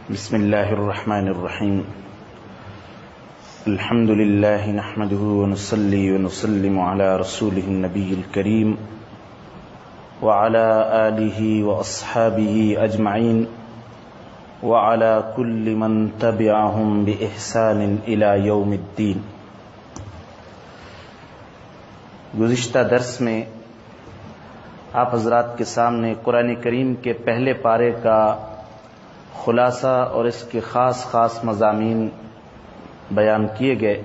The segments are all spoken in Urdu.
بسم الله الرحمن الرحيم. الحمد لله نحمده ونصلي ونسلم على رسوله النبي الكريم وعلى آله وأصحابه أجمعين وعلى كل من تبعهم بإحسان إلى يوم الدين. گزشتہ درس میں آپ حضرات کے سامنے قرآن کریم کے پہلے پارے کا خلاصہ اور اس کے خاص مضامین بیان کیے گئے.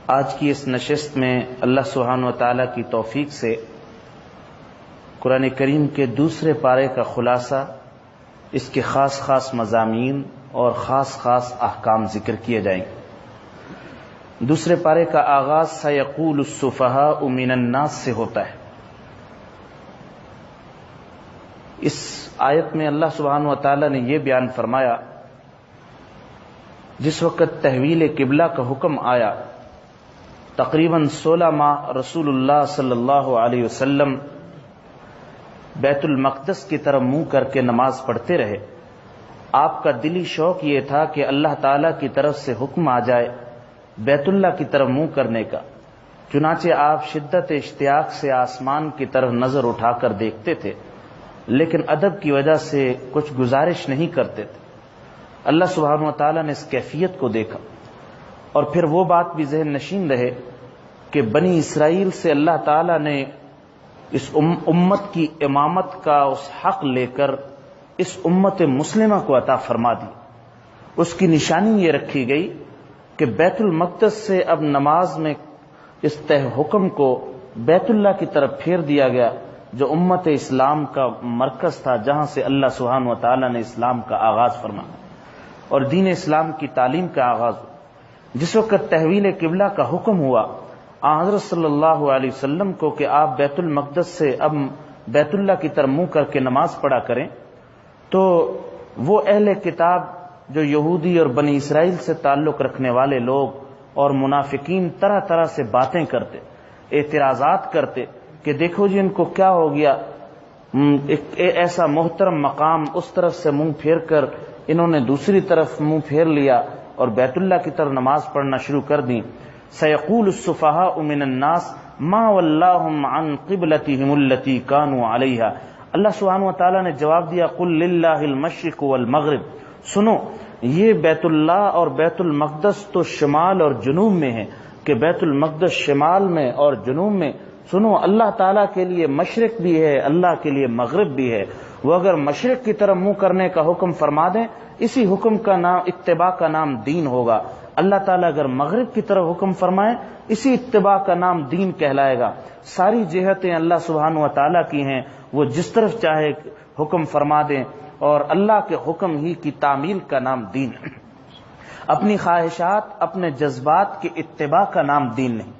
آج کی اس نشست میں اللہ سبحانہ و تعالیٰ کی توفیق سے قرآن کریم کے دوسرے پارے کا خلاصہ، اس کے خاص مضامین اور خاص احکام ذکر کیے جائیں گے. دوسرے پارے کا آغاز سیقول السفہاء من الناس سے ہوتا ہے. اس آیت میں اللہ سبحانہ و تعالیٰ نے یہ بیان فرمایا، جس وقت تحویل قبلہ کا حکم آیا، تقریباً 16 ماہ رسول اللہ صلی اللہ علیہ وسلم بیت المقدس کی طرف منہ کر کے نماز پڑھتے رہے. آپ کا دلی شوق یہ تھا کہ اللہ تعالیٰ کی طرف سے حکم آ جائے بیت اللہ کی طرف منہ کرنے کا. چنانچہ آپ شدت اشتیاق سے آسمان کی طرف نظر اٹھا کر دیکھتے تھے، لیکن ادب کی وجہ سے کچھ گزارش نہیں کرتے تھے. اللہ سبحانہ و تعالیٰ نے اس کیفیت کو دیکھا اور پھر وہ بات بھی ذہن نشین رہے کہ بنی اسرائیل سے اللہ تعالیٰ نے اس امت کی امامت کا اس حق لے کر اس امت مسلمہ کو عطا فرما دی. اس کی نشانی یہ رکھی گئی کہ بیت المقدس سے اب نماز میں اس حکم کو بیت اللہ کی طرف پھیر دیا گیا، جو امت اسلام کا مرکز تھا، جہاں سے اللہ سبحانہ و تعالیٰ نے اسلام کا آغاز فرمایا اور دین اسلام کی تعلیم کا آغاز ہوا. جس وقت تحویل قبلہ کا حکم ہوا حضرت صلی اللہ علیہ وسلم کو کہ آپ بیت المقدس سے اب بیت اللہ کی طرف منہ کر کے نماز پڑھا کریں، تو وہ اہل کتاب جو یہودی اور بنی اسرائیل سے تعلق رکھنے والے لوگ اور منافقین طرح سے باتیں کرتے، اعتراضات کرتے کہ دیکھو جی ان کو کیا ہو گیا، ایک ایسا محترم مقام اس طرف سے منہ پھیر کر انہوں نے دوسری طرف منہ پھیر لیا اور بیت اللہ کی طرف نماز پڑھنا شروع کر دی. سیقول السفہاء من الناس ما ولاہم عن قبلتہم التی کانوا علیہا. اللہ سبحانہ و تعالیٰ نے جواب دیا، قل للہ المشرق والمغرب. سنو، یہ بیت اللہ اور بیت المقدس تو شمال اور جنوب میں ہے، کہ بیت المقدس شمال میں اور جنوب میں. سنو، اللہ تعالیٰ کے لیے مشرق بھی ہے، اللہ کے لیے مغرب بھی ہے. وہ اگر مشرق کی طرف منہ کرنے کا حکم فرما دیں، اسی حکم کا نام، اتباع کا نام دین ہوگا. اللہ تعالیٰ اگر مغرب کی طرف حکم فرمائے، اسی اتباع کا نام دین کہلائے گا. ساری جہتیں اللہ سبحانہ و تعالیٰ کی ہیں، وہ جس طرف چاہے حکم فرما دیں، اور اللہ کے حکم ہی کی تعمیل کا نام دین. اپنی خواہشات، اپنے جذبات کے اتباع کا نام دین نہیں.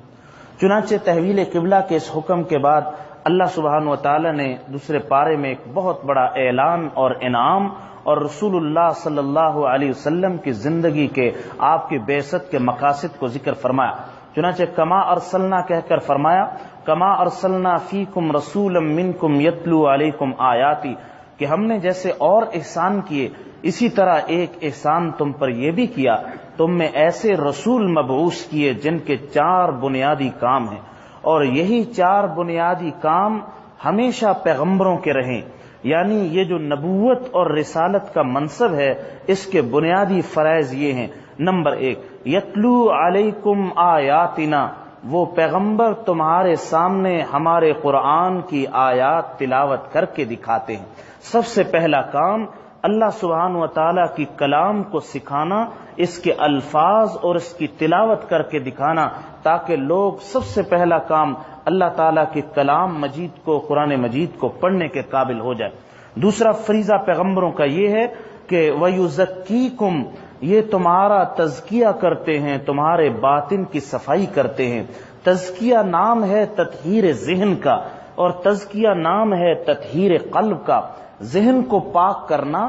چنانچہ تحویل قبلہ کے اس حکم کے بعد اللہ سبحانہ و تعالی نے دوسرے پارے میں ایک بہت بڑا اعلان اور انعام اور رسول اللہ صلی اللہ علیہ وسلم کی زندگی کے، آپ کی بعثت کے مقاصد کو ذکر فرمایا. چنانچہ کما ارسلنا کہہ کر فرمایا، کما ارسلنا فیکم رسولا منکم یتلو علیکم آیاتی، کہ ہم نے جیسے اور احسان کیے اسی طرح ایک احسان تم پر یہ بھی کیا، تم میں ایسے رسول مبعوث کیے جن کے 4 بنیادی کام ہیں، اور یہی 4 بنیادی کام ہمیشہ پیغمبروں کے رہیں. یعنی یہ جو نبوت اور رسالت کا منصب ہے، اس کے بنیادی فرائض یہ ہیں. نمبر 1، یتلو علیکم آیاتنا، وہ پیغمبر تمہارے سامنے ہمارے قرآن کی آیات تلاوت کر کے دکھاتے ہیں. سب سے پہلا کام اللہ سبحانہ و تعالیٰ کی کلام کو سکھانا، اس کے الفاظ اور اس کی تلاوت کر کے دکھانا، تاکہ لوگ سب سے پہلا کام اللہ تعالیٰ کے کلام مجید کو، قرآن مجید کو پڑھنے کے قابل ہو جائے. دوسرا فریضہ پیغمبروں کا یہ ہے کہ وَيُزَكِّيكُمْ، یہ تمہارا تزکیہ کرتے ہیں، تمہارے باطن کی صفائی کرتے ہیں. تزکیہ نام ہے تطہیر ذہن کا، اور تزکیہ نام ہے تطہیر قلب کا. ذہن کو پاک کرنا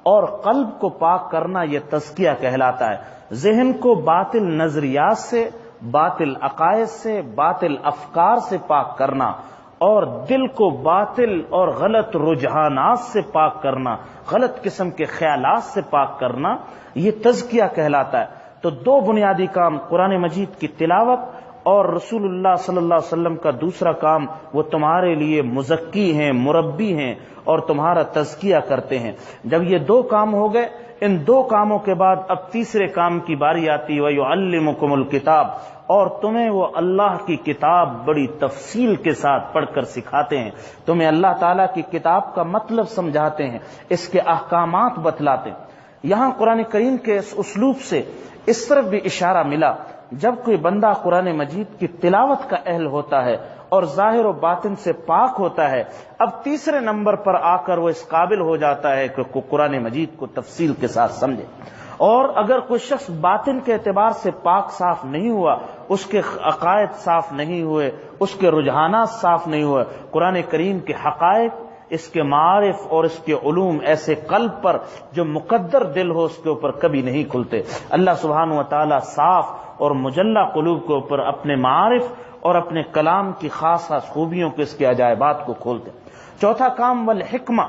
اور قلب کو پاک کرنا یہ تزکیہ کہلاتا ہے. ذہن کو باطل نظریات سے، باطل عقائد سے، باطل افکار سے پاک کرنا، اور دل کو باطل اور غلط رجحانات سے پاک کرنا، غلط قسم کے خیالات سے پاک کرنا، یہ تزکیہ کہلاتا ہے۔ تو دو بنیادی کام قرآن مجید کی تلاوت اور رسول اللہ صلی اللہ علیہ وسلم کا دوسرا کام، وہ تمہارے لیے مزکی ہیں، مربی ہیں اور تمہارا تزکیہ کرتے ہیں۔ جب یہ دو کام ہو گئے، ان دو کاموں کے بعد اب تیسرے کام کی باری آتی ہے، وَيُعَلِّمُكُمُ الْكِتَابَ، اور تمہیں وہ اللہ کی کتاب بڑی تفصیل کے ساتھ پڑھ کر سکھاتے ہیں، تمہیں اللہ تعالیٰ کی کتاب کا مطلب سمجھاتے ہیں، اس کے احکامات بتلاتے ہیں۔ یہاں قرآن کریم کے اس اسلوب سے اس طرف بھی اشارہ ملا، جب کوئی بندہ قرآن مجید کی تلاوت کا اہل ہوتا ہے اور ظاہر و باطن سے پاک ہوتا ہے، اب تیسرے نمبر پر آ کر وہ اس قابل ہو جاتا ہے کہ قرآن مجید کو تفصیل کے ساتھ سمجھے۔ اور اگر کوئی شخص باطن کے اعتبار سے پاک صاف نہیں ہوا، اس کے عقائد صاف نہیں ہوئے، اس کے رجحانات صاف نہیں ہوئے، قرآن کریم کے حقائق، اس کے معارف اور اس کے علوم ایسے قلب پر جو مقدر دل ہو اس کے اوپر کبھی نہیں کھلتے۔ اللہ سبحانہ و تعالی صاف اور مجلہ قلوب کے اوپر اپنے معارف اور اپنے کلام کی خاص خاص خوبیوں کے، اس کے عجائبات کو کھولتے۔ چوتھا کام والحکمہ،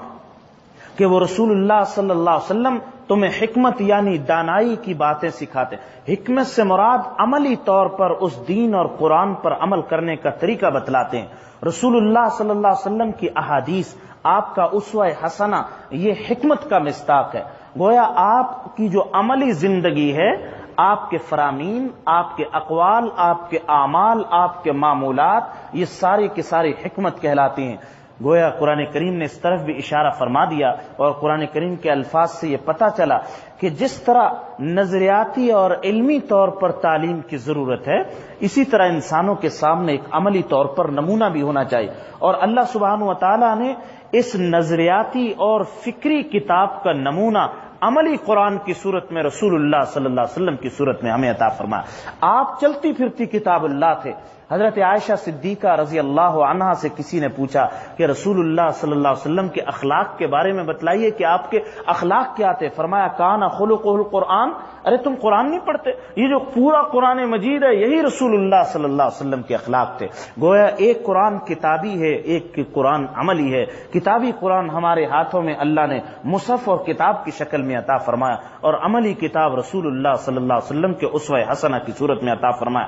کہ وہ رسول اللہ صلی اللہ علیہ وسلم تمہیں حکمت یعنی دانائی کی باتیں سکھاتے۔ حکمت سے مراد عملی طور پر اس دین اور قرآن پر عمل کرنے کا طریقہ بتلاتے ہیں۔ رسول اللہ صلی اللہ علیہ وسلم کی احادیث، آپ کا اسوہ حسنہ، یہ حکمت کا مصداق ہے۔ گویا آپ کی جو عملی زندگی ہے، آپ کے فرامین، آپ کے اقوال، آپ کے اعمال، آپ کے معمولات، یہ ساری کی ساری حکمت کہلاتی ہیں۔ گویا قرآن کریم نے اس طرف بھی اشارہ فرما دیا، اور قرآن کریم کے الفاظ سے یہ پتہ چلا کہ جس طرح نظریاتی اور علمی طور پر تعلیم کی ضرورت ہے، اسی طرح انسانوں کے سامنے ایک عملی طور پر نمونہ بھی ہونا چاہیے۔ اور اللہ سبحانہ و تعالیٰ نے اس نظریاتی اور فکری کتاب کا نمونہ عملی قرآن کی صورت میں رسول اللہ صلی اللہ علیہ وسلم کی صورت میں ہمیں عطا فرمایا۔ آپ چلتی پھرتی کتاب اللہ تھے۔ حضرت عائشہ صدیقہ رضی اللہ عنہا سے کسی نے پوچھا کہ رسول اللہ صلی اللہ علیہ وسلم کے اخلاق کے بارے میں بتلائیے کہ آپ کے اخلاق کیا تھے۔ فرمایا کان خلقہ القرآن، ارے تم قرآن نہیں پڑھتے؟ یہ جو پورا قرآن مجید ہے یہی رسول اللہ صلی اللہ علیہ وسلم کے اخلاق تھے۔ گویا ایک قرآن کتابی ہے، ایک قرآن عملی ہے۔ کتابی قرآن ہمارے ہاتھوں میں اللہ نے مصحف اور کتاب کی شکل میں عطا فرمایا، اور عملی کتاب رسول اللہ صلی اللہ علیہ وسلم کے اسوہ حسنہ کی صورت میں عطا فرمایا۔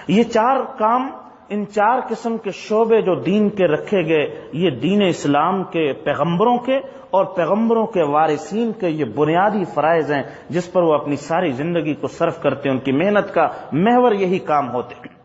یہ چار کام، ان چار قسم کے شعبے جو دین کے رکھے گئے، یہ دین اسلام کے پیغمبروں کے اور پیغمبروں کے وارثین کے یہ بنیادی فرائض ہیں جس پر وہ اپنی ساری زندگی کو صرف کرتے ہیں۔ ان کی محنت کا محور یہی کام ہوتے ہیں۔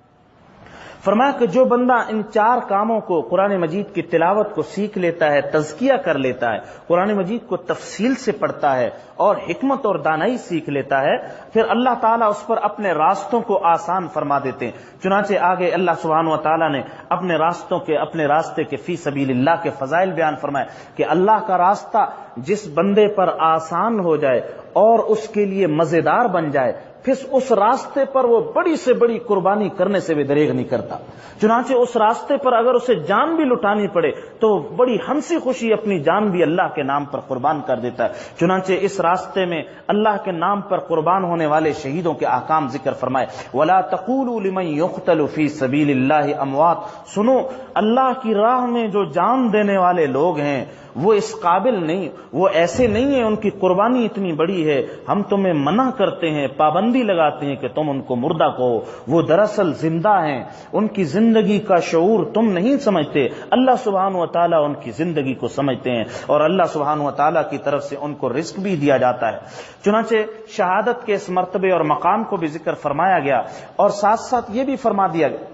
فرمایا کہ جو بندہ ان چار کاموں کو، قرآن مجید کی تلاوت کو سیکھ لیتا ہے، تزکیہ کر لیتا ہے، قرآن مجید کو تفصیل سے پڑھتا ہے اور حکمت اور دانائی سیکھ لیتا ہے، پھر اللہ تعالیٰ اس پر اپنے راستوں کو آسان فرما دیتے ہیں۔ چنانچہ آگے اللہ سبحانہ و تعالیٰ نے اپنے راستے کے فی سبیل اللہ کے فضائل بیان فرمائے کہ اللہ کا راستہ جس بندے پر آسان ہو جائے اور اس کے لیے مزیدار بن جائے، پھر اس راستے پر وہ بڑی سے بڑی قربانی کرنے سے بھی دریغ نہیں کرتا۔ چنانچہ اس راستے پر اگر اسے جان بھی لٹانی پڑے تو بڑی ہنسی خوشی اپنی جان بھی اللہ کے نام پر قربان کر دیتا ہے۔ چنانچہ اس راستے میں اللہ کے نام پر قربان ہونے والے شہیدوں کے احکام ذکر فرمائے۔ وَلَا تَقُولُوا لِمَن يُقْتَلُ فِي سَبِيلِ اللَّهِ أَمْوَاتٌ، سنو اللہ کی راہ میں جو جان دینے والے لوگ ہیں وہ اس قابل نہیں، وہ ایسے نہیں ہیں، ان کی قربانی اتنی بڑی ہے، ہم تمہیں منع کرتے ہیں، پابندی لگاتے ہیں کہ تم ان کو مردہ کہو، وہ دراصل زندہ ہیں، ان کی زندگی کا شعور تم نہیں سمجھتے، اللہ سبحانہ و تعالیٰ ان کی زندگی کو سمجھتے ہیں، اور اللہ سبحانہ و تعالیٰ کی طرف سے ان کو رزق بھی دیا جاتا ہے۔ چنانچہ شہادت کے اس مرتبے اور مقام کو بھی ذکر فرمایا گیا، اور ساتھ ساتھ یہ بھی فرما دیا گیا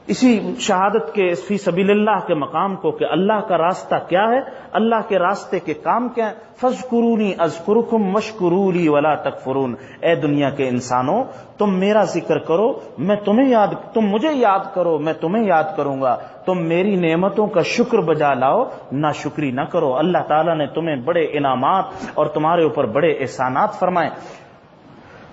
اسی شہادت کے فی سبیل اللہ کے مقام کو کہ اللہ کا راستہ کیا ہے، اللہ کے راستے کے کام کیا ہیں۔ فَاذْكُرُونِي أَذْكُرُكُمْ وَاشْكُرُوا لِي وَلَا تَكْفُرُونَ، اے دنیا کے انسانوں تم میرا ذکر کرو، تم مجھے یاد کرو، میں تمہیں یاد کروں گا، تم میری نعمتوں کا شکر بجا لاؤ، ناشکری نہ کرو۔ اللہ تعالیٰ نے تمہیں بڑے انعامات اور تمہارے اوپر بڑے احسانات فرمائے۔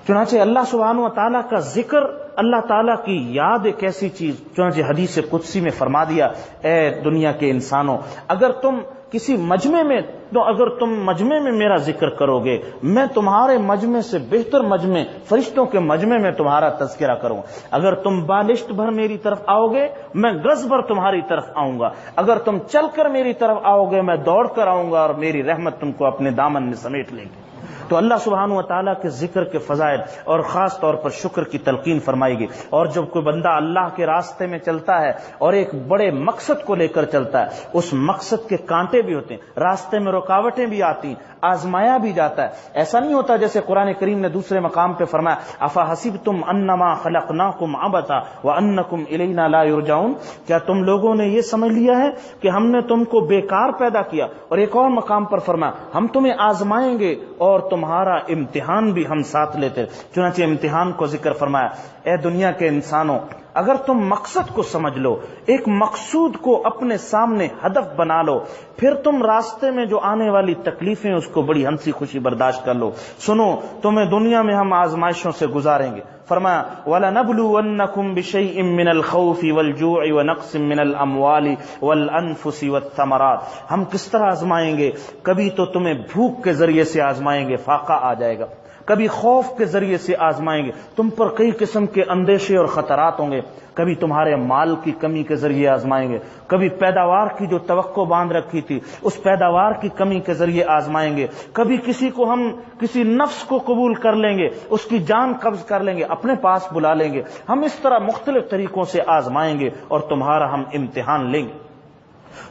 چنانچہ اللہ سبحانہ و تعالیٰ کا ذکر، اللہ تعالیٰ کی یاد ایک ایسی چیز، چنانچہ حدیث قدسی میں فرما دیا، اے دنیا کے انسانوں اگر تم کسی مجمع میں تو اگر تم مجمع میں میرا ذکر کرو گے میں تمہارے مجمع سے بہتر مجمع فرشتوں کے مجمع میں تمہارا تذکرہ کروں. اگر تم بالشت بھر میری طرف آؤ گے میں گز بھر تمہاری طرف آؤں گا. اگر تم چل کر میری طرف آؤ گے میں دوڑ کر آؤں گا اور میری رحمت تم کو اپنے دامن میں سمیٹ لے گی. تو اللہ سبحانہ و تعالیٰ کے ذکر کے فضائل اور خاص طور پر شکر کی تلقین فرمائی گئی. اور جب کوئی بندہ اللہ کے راستے میں چلتا ہے اور ایک بڑے مقصد کو لے کر چلتا ہے, اس مقصد کے کانٹے بھی ہوتے ہیں, راستے میں رکاوٹیں بھی آتی ہیں, آزمایا بھی جاتا ہے. ایسا نہیں ہوتا جیسے قرآن کریم نے دوسرے مقام پہ فرمایا افحسبتم انما خلقناکم عبثا وانکم الینا لا یرجعون, کیا تم لوگوں نے یہ سمجھ لیا ہے کہ ہم نے تم کو بیکار پیدا کیا. اور ایک اور مقام پر فرمایا ہم تمہیں آزمائیں گے اور تمہارا امتحان بھی ہم ساتھ لیتے. چنانچہ امتحان کو ذکر فرمایا اے دنیا کے انسانوں اگر تم مقصد کو سمجھ لو, ایک مقصود کو اپنے سامنے ہدف بنا لو, پھر تم راستے میں جو آنے والی تکلیفیں اس کو بڑی ہنسی خوشی برداشت کر لو. سنو تمہیں دنیا میں ہم آزمائشوں سے گزاریں گے. فرمایا وَلَنَبْلُوَنَّكُمْ بِشَيْءٍ مِّنَ الْخَوْفِ وَالْجُوعِ وَنَقْصٍ مِّنَ الْأَمْوَالِ وَالْأَنفُسِ وَالثَّمَرَاتِ, ہم کس طرح آزمائیں گے. کبھی تو تمہیں بھوک کے ذریعے سے آزمائیں گے, فاقہ آ جائے گا. کبھی خوف کے ذریعے سے آزمائیں گے, تم پر کئی قسم کے اندیشے اور خطرات ہوں گے. کبھی تمہارے مال کی کمی کے ذریعے آزمائیں گے. کبھی پیداوار کی جو توقع باندھ رکھی تھی اس پیداوار کی کمی کے ذریعے آزمائیں گے. کبھی کسی کو ہم کسی نفس کو قبول کر لیں گے, اس کی جان قبض کر لیں گے, اپنے پاس بلا لیں گے. ہم اس طرح مختلف طریقوں سے آزمائیں گے اور تمہارا ہم امتحان لیں گے.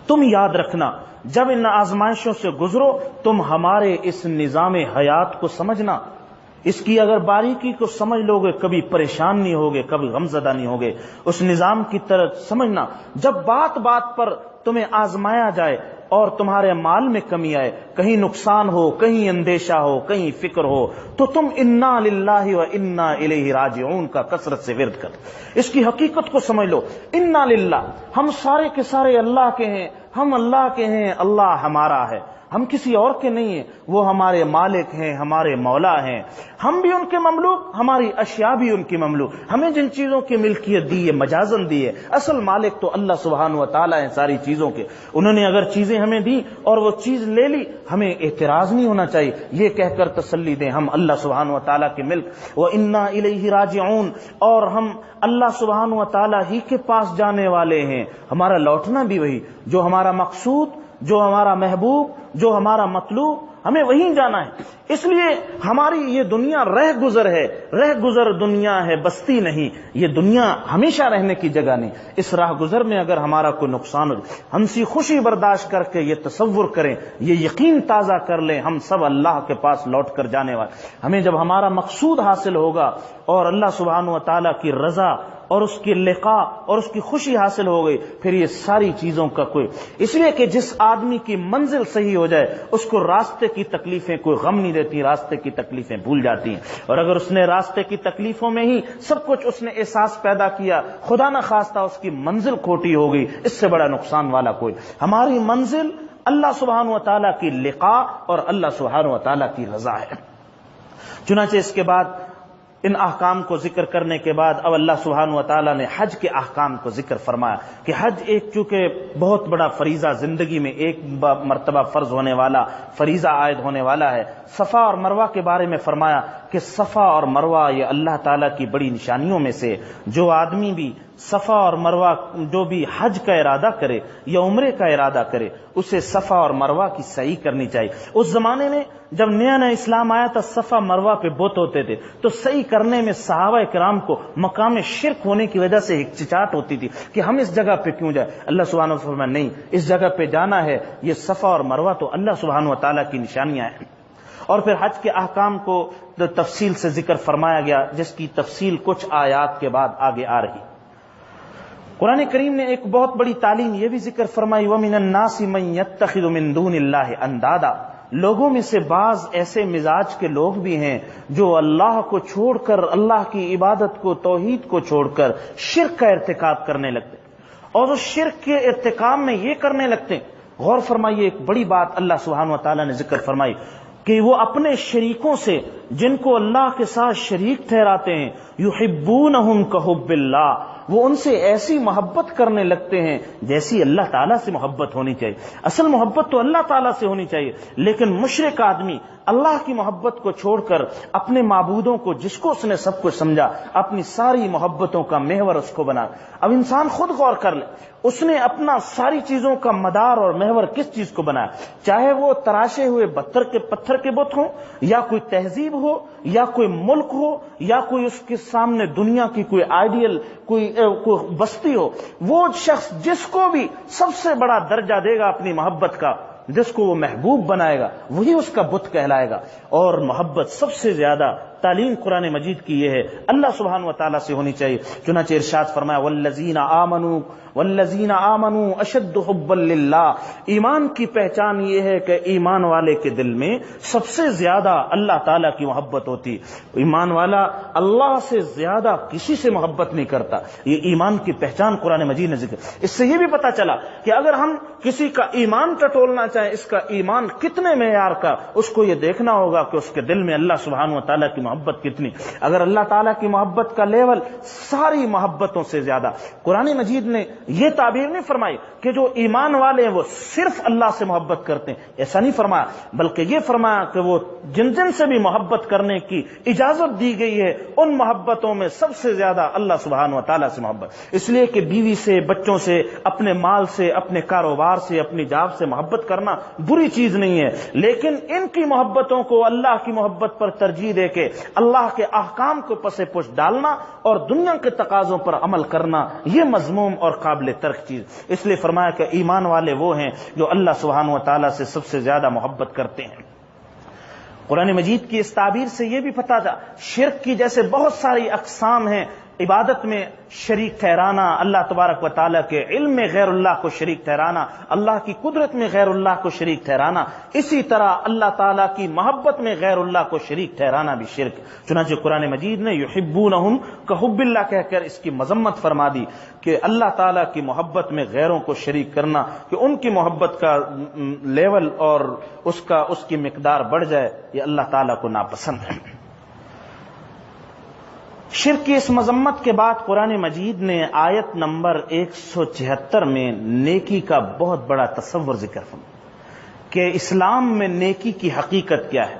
تم یاد رکھنا جب ان آزمائشوں سے گزرو تم ہمارے اس نظام حیات کو سمجھنا, اس کی اگر باریکی کو سمجھ لو گے کبھی پریشان نہیں ہوگے, کبھی غمزدہ نہیں ہوگے. اس نظام کی طرح سمجھنا جب بات بات پر تمہیں آزمایا جائے اور تمہارے مال میں کمی آئے, کہیں نقصان ہو, کہیں اندیشہ ہو, کہیں فکر ہو, تو تم انا للہ و انا الیہ راجعون کا کثرت سے ورد کر. اس کی حقیقت کو سمجھ لو, انا للہ ہم سارے کے سارے اللہ کے ہیں, ہم اللہ کے ہیں, اللہ ہمارا ہے, ہم کسی اور کے نہیں ہیں. وہ ہمارے مالک ہیں, ہمارے مولا ہیں, ہم بھی ان کے مملوک, ہماری اشیاء بھی ان کی مملوک. ہمیں جن چیزوں کی ملکیت دی ہے مجازن دی ہے, اصل مالک تو اللہ سبحانہ و تعالیٰ ہیں ساری چیزوں کے. انہوں نے اگر چیزیں ہمیں دی اور وہ چیز لے لی, ہمیں اعتراض نہیں ہونا چاہیے, یہ کہہ کر تسلی دیں ہم اللہ سبحانہ و تعالیٰ کے ملک وَإِنَّا إِلَيْهِ راجعون, اور ہم اللہ سبحانہ و تعالیٰ ہی کے پاس جانے والے ہیں. ہمارا لوٹنا بھی وہی, جو ہمارا مقصود, جو ہمارا محبوب, جو ہمارا مطلوب, ہمیں وہیں جانا ہے. اس لیے ہماری یہ دنیا رہ گزر ہے, رہ گزر دنیا ہے بستی نہیں. یہ دنیا ہمیشہ رہنے کی جگہ نہیں. اس راہ گزر میں اگر ہمارا کوئی نقصان ہو, ہنسی خوشی برداشت کر کے یہ تصور کریں, یہ یقین تازہ کر لیں ہم سب اللہ کے پاس لوٹ کر جانے والے. ہمیں جب ہمارا مقصود حاصل ہوگا اور اللہ سبحانہ و تعالیٰ کی رضا اور اس کی لقاء اور اس کی خوشی حاصل ہو گئی, پھر یہ ساری چیزوں کا کوئی, اس لیے کہ جس آدمی کی منزل صحیح ہو جائے اس کو راستے کی تکلیفیں کوئی غم نہیں دیتی, راستے کی تکلیفیں بھول جاتی ہیں. اور اگر اس نے راستے کی تکلیفوں میں ہی سب کچھ اس نے احساس پیدا کیا, خدا نہ خواستہ اس کی منزل کھوٹی ہو گئی, اس سے بڑا نقصان والا کوئی. ہماری منزل اللہ سبحانہ و تعالیٰ کی لقاء اور اللہ سبحانہ و تعالیٰ کی رضا ہے. چنانچہ اس کے بعد ان احکام کو ذکر کرنے کے بعد اب اللہ سبحانہ و تعالیٰ نے حج کے احکام کو ذکر فرمایا کہ حج ایک چونکہ بہت بڑا فریضہ, زندگی میں ایک مرتبہ فرض ہونے والا فریضہ عائد ہونے والا ہے. صفا اور مروہ کے بارے میں فرمایا کہ صفا اور مروہ یہ اللہ تعالیٰ کی بڑی نشانیوں میں سے, جو آدمی بھی صفا اور مروہ, جو بھی حج کا ارادہ کرے یا عمرے کا ارادہ کرے, اسے صفا اور مروہ کی سعی کرنی چاہیے. اس زمانے میں جب نیا نیا اسلام آیا تھا صفا مروہ پہ بت ہوتے تھے, تو سعی کرنے میں صحابہ کرام کو مقام شرک ہونے کی وجہ سے ہچکچاہٹ ہوتی تھی کہ ہم اس جگہ پہ کیوں جائیں. اللہ سبحانہ و تعالیٰ نہیں, اس جگہ پہ جانا ہے. یہ صفا اور مروہ تو اللہ سبحانہ و تعالیٰ کی نشانیاں ہیں. اور پھر حج کے احکام کو تفصیل سے ذکر فرمایا گیا, جس کی تفصیل کچھ آیات کے بعد آگے آ رہی. قرآن کریم نے ایک بہت بڑی تعلیم یہ بھی ذکر فرمائی وَمِنَ النَّاسِ مَن يَتَّخِذُ مِن دُونِ اللَّهِ أَندَادًا, لوگوں میں سے بعض ایسے مزاج کے لوگ بھی ہیں جو اللہ کو چھوڑ کر, اللہ کی عبادت کو, توحید کو چھوڑ کر شرک کا ارتکاب کرنے لگتے, اور اس شرک کے ارتکاب میں یہ کرنے لگتے. غور فرمائیے, ایک بڑی بات اللہ سبحانہ و تعالیٰ نے ذکر فرمائی کہ وہ اپنے شریکوں سے جن کو اللہ کے ساتھ شریک ٹھہراتے ہیں, یحبونہم کحب اللہ, وہ ان سے ایسی محبت کرنے لگتے ہیں جیسی اللہ تعالیٰ سے محبت ہونی چاہیے. اصل محبت تو اللہ تعالیٰ سے ہونی چاہیے، لیکن مشرک آدمی اللہ کی محبت کو چھوڑ کر اپنے معبودوں کو، جس کو اس نے سب کچھ سمجھا، اپنی ساری محبتوں کا محور اس کو بنا. اب انسان خود غور کر لے، اس نے اپنا ساری چیزوں کا مدار اور محور کس چیز کو بنایا؟ چاہے وہ تراشے ہوئے پتھر کے بت ہوں، یا کوئی تہذیب ہو، یا کوئی ملک ہو، یا کوئی اس کے سامنے دنیا کی کوئی آئیڈیل کوئی بستی ہو. وہ شخص جس کو بھی سب سے بڑا درجہ دے گا اپنی محبت کا، جس کو وہ محبوب بنائے گا، وہی اس کا بت کہلائے گا. اور محبت سب سے زیادہ تعلیم قرآن مجید کی یہ ہے، اللہ سبحانہ و تعالیٰ سے ہونی چاہیے. چنانچہ ارشاد فرمایا والذین آمنوا اشد حبا للہ. ایمان کی پہچان یہ ہے کہ ایمان والے کے دل میں سب سے زیادہ اللہ تعالیٰ کی محبت ہوتی. ایمان والا اللہ سے زیادہ کسی سے محبت نہیں کرتا. یہ ایمان کی پہچان قرآن مجید نے ذکر. اس سے یہ بھی پتا چلا کہ اگر ہم کسی کا ایمان ٹٹولنا چاہیں، اس کا ایمان کتنے معیار کا، اس کو یہ دیکھنا ہوگا کہ اس کے دل میں اللہ سبحانہ و تعالیٰ کی محبت کتنی. اگر اللہ تعالیٰ کی محبت کا لیول ساری محبتوں سے زیادہ، قرآن مجید نے یہ تعبیر نہیں فرمائی کہ جو ایمان والے ہیں وہ صرف اللہ سے محبت کرتے ہیں، ایسا نہیں فرمایا، بلکہ یہ فرمایا کہ وہ جن جن سے بھی محبت کرنے کی اجازت دی گئی ہے، ان محبتوں میں سب سے زیادہ اللہ سبحانہ و تعالیٰ سے محبت. اس لیے کہ بیوی سے، بچوں سے، اپنے مال سے، اپنے کاروبار سے، اپنی جاب سے محبت کرنا بری چیز نہیں ہے، لیکن ان کی محبتوں کو اللہ کی محبت پر ترجیح دے کے اللہ کے احکام کو پس پش ڈالنا اور دنیا کے تقاضوں پر عمل کرنا، یہ مذموم اور قابل ترک چیز. اس لیے فرمایا کہ ایمان والے وہ ہیں جو اللہ سبحانہ و تعالیٰ سے سب سے زیادہ محبت کرتے ہیں. قرآن مجید کی اس تعبیر سے یہ بھی پتہ تھا، شرک کی جیسے بہت ساری اقسام ہیں، عبادت میں شریک ٹھہرانا، اللہ تبارک و تعالیٰ کے علم میں غیر اللہ کو شریک ٹھہرانا، اللہ کی قدرت میں غیر اللہ کو شریک ٹھہرانا، اسی طرح اللہ تعالیٰ کی محبت میں غیر اللہ کو شریک ٹھہرانا بھی شرک. چنانچہ قرآن مجید نے یحبونہم کحب اللہ کہہ کر اس کی مذمت فرما دی کہ اللہ تعالیٰ کی محبت میں غیروں کو شریک کرنا، کہ ان کی محبت کا لیول اور اس کی مقدار بڑھ جائے، یہ اللہ تعالیٰ کو ناپسند ہے. شرک کی اس مذمت کے بعد قرآن مجید نے آیت نمبر 176 میں نیکی کا بہت بڑا تصور ذکر فرمایا کہ اسلام میں نیکی کی حقیقت کیا ہے.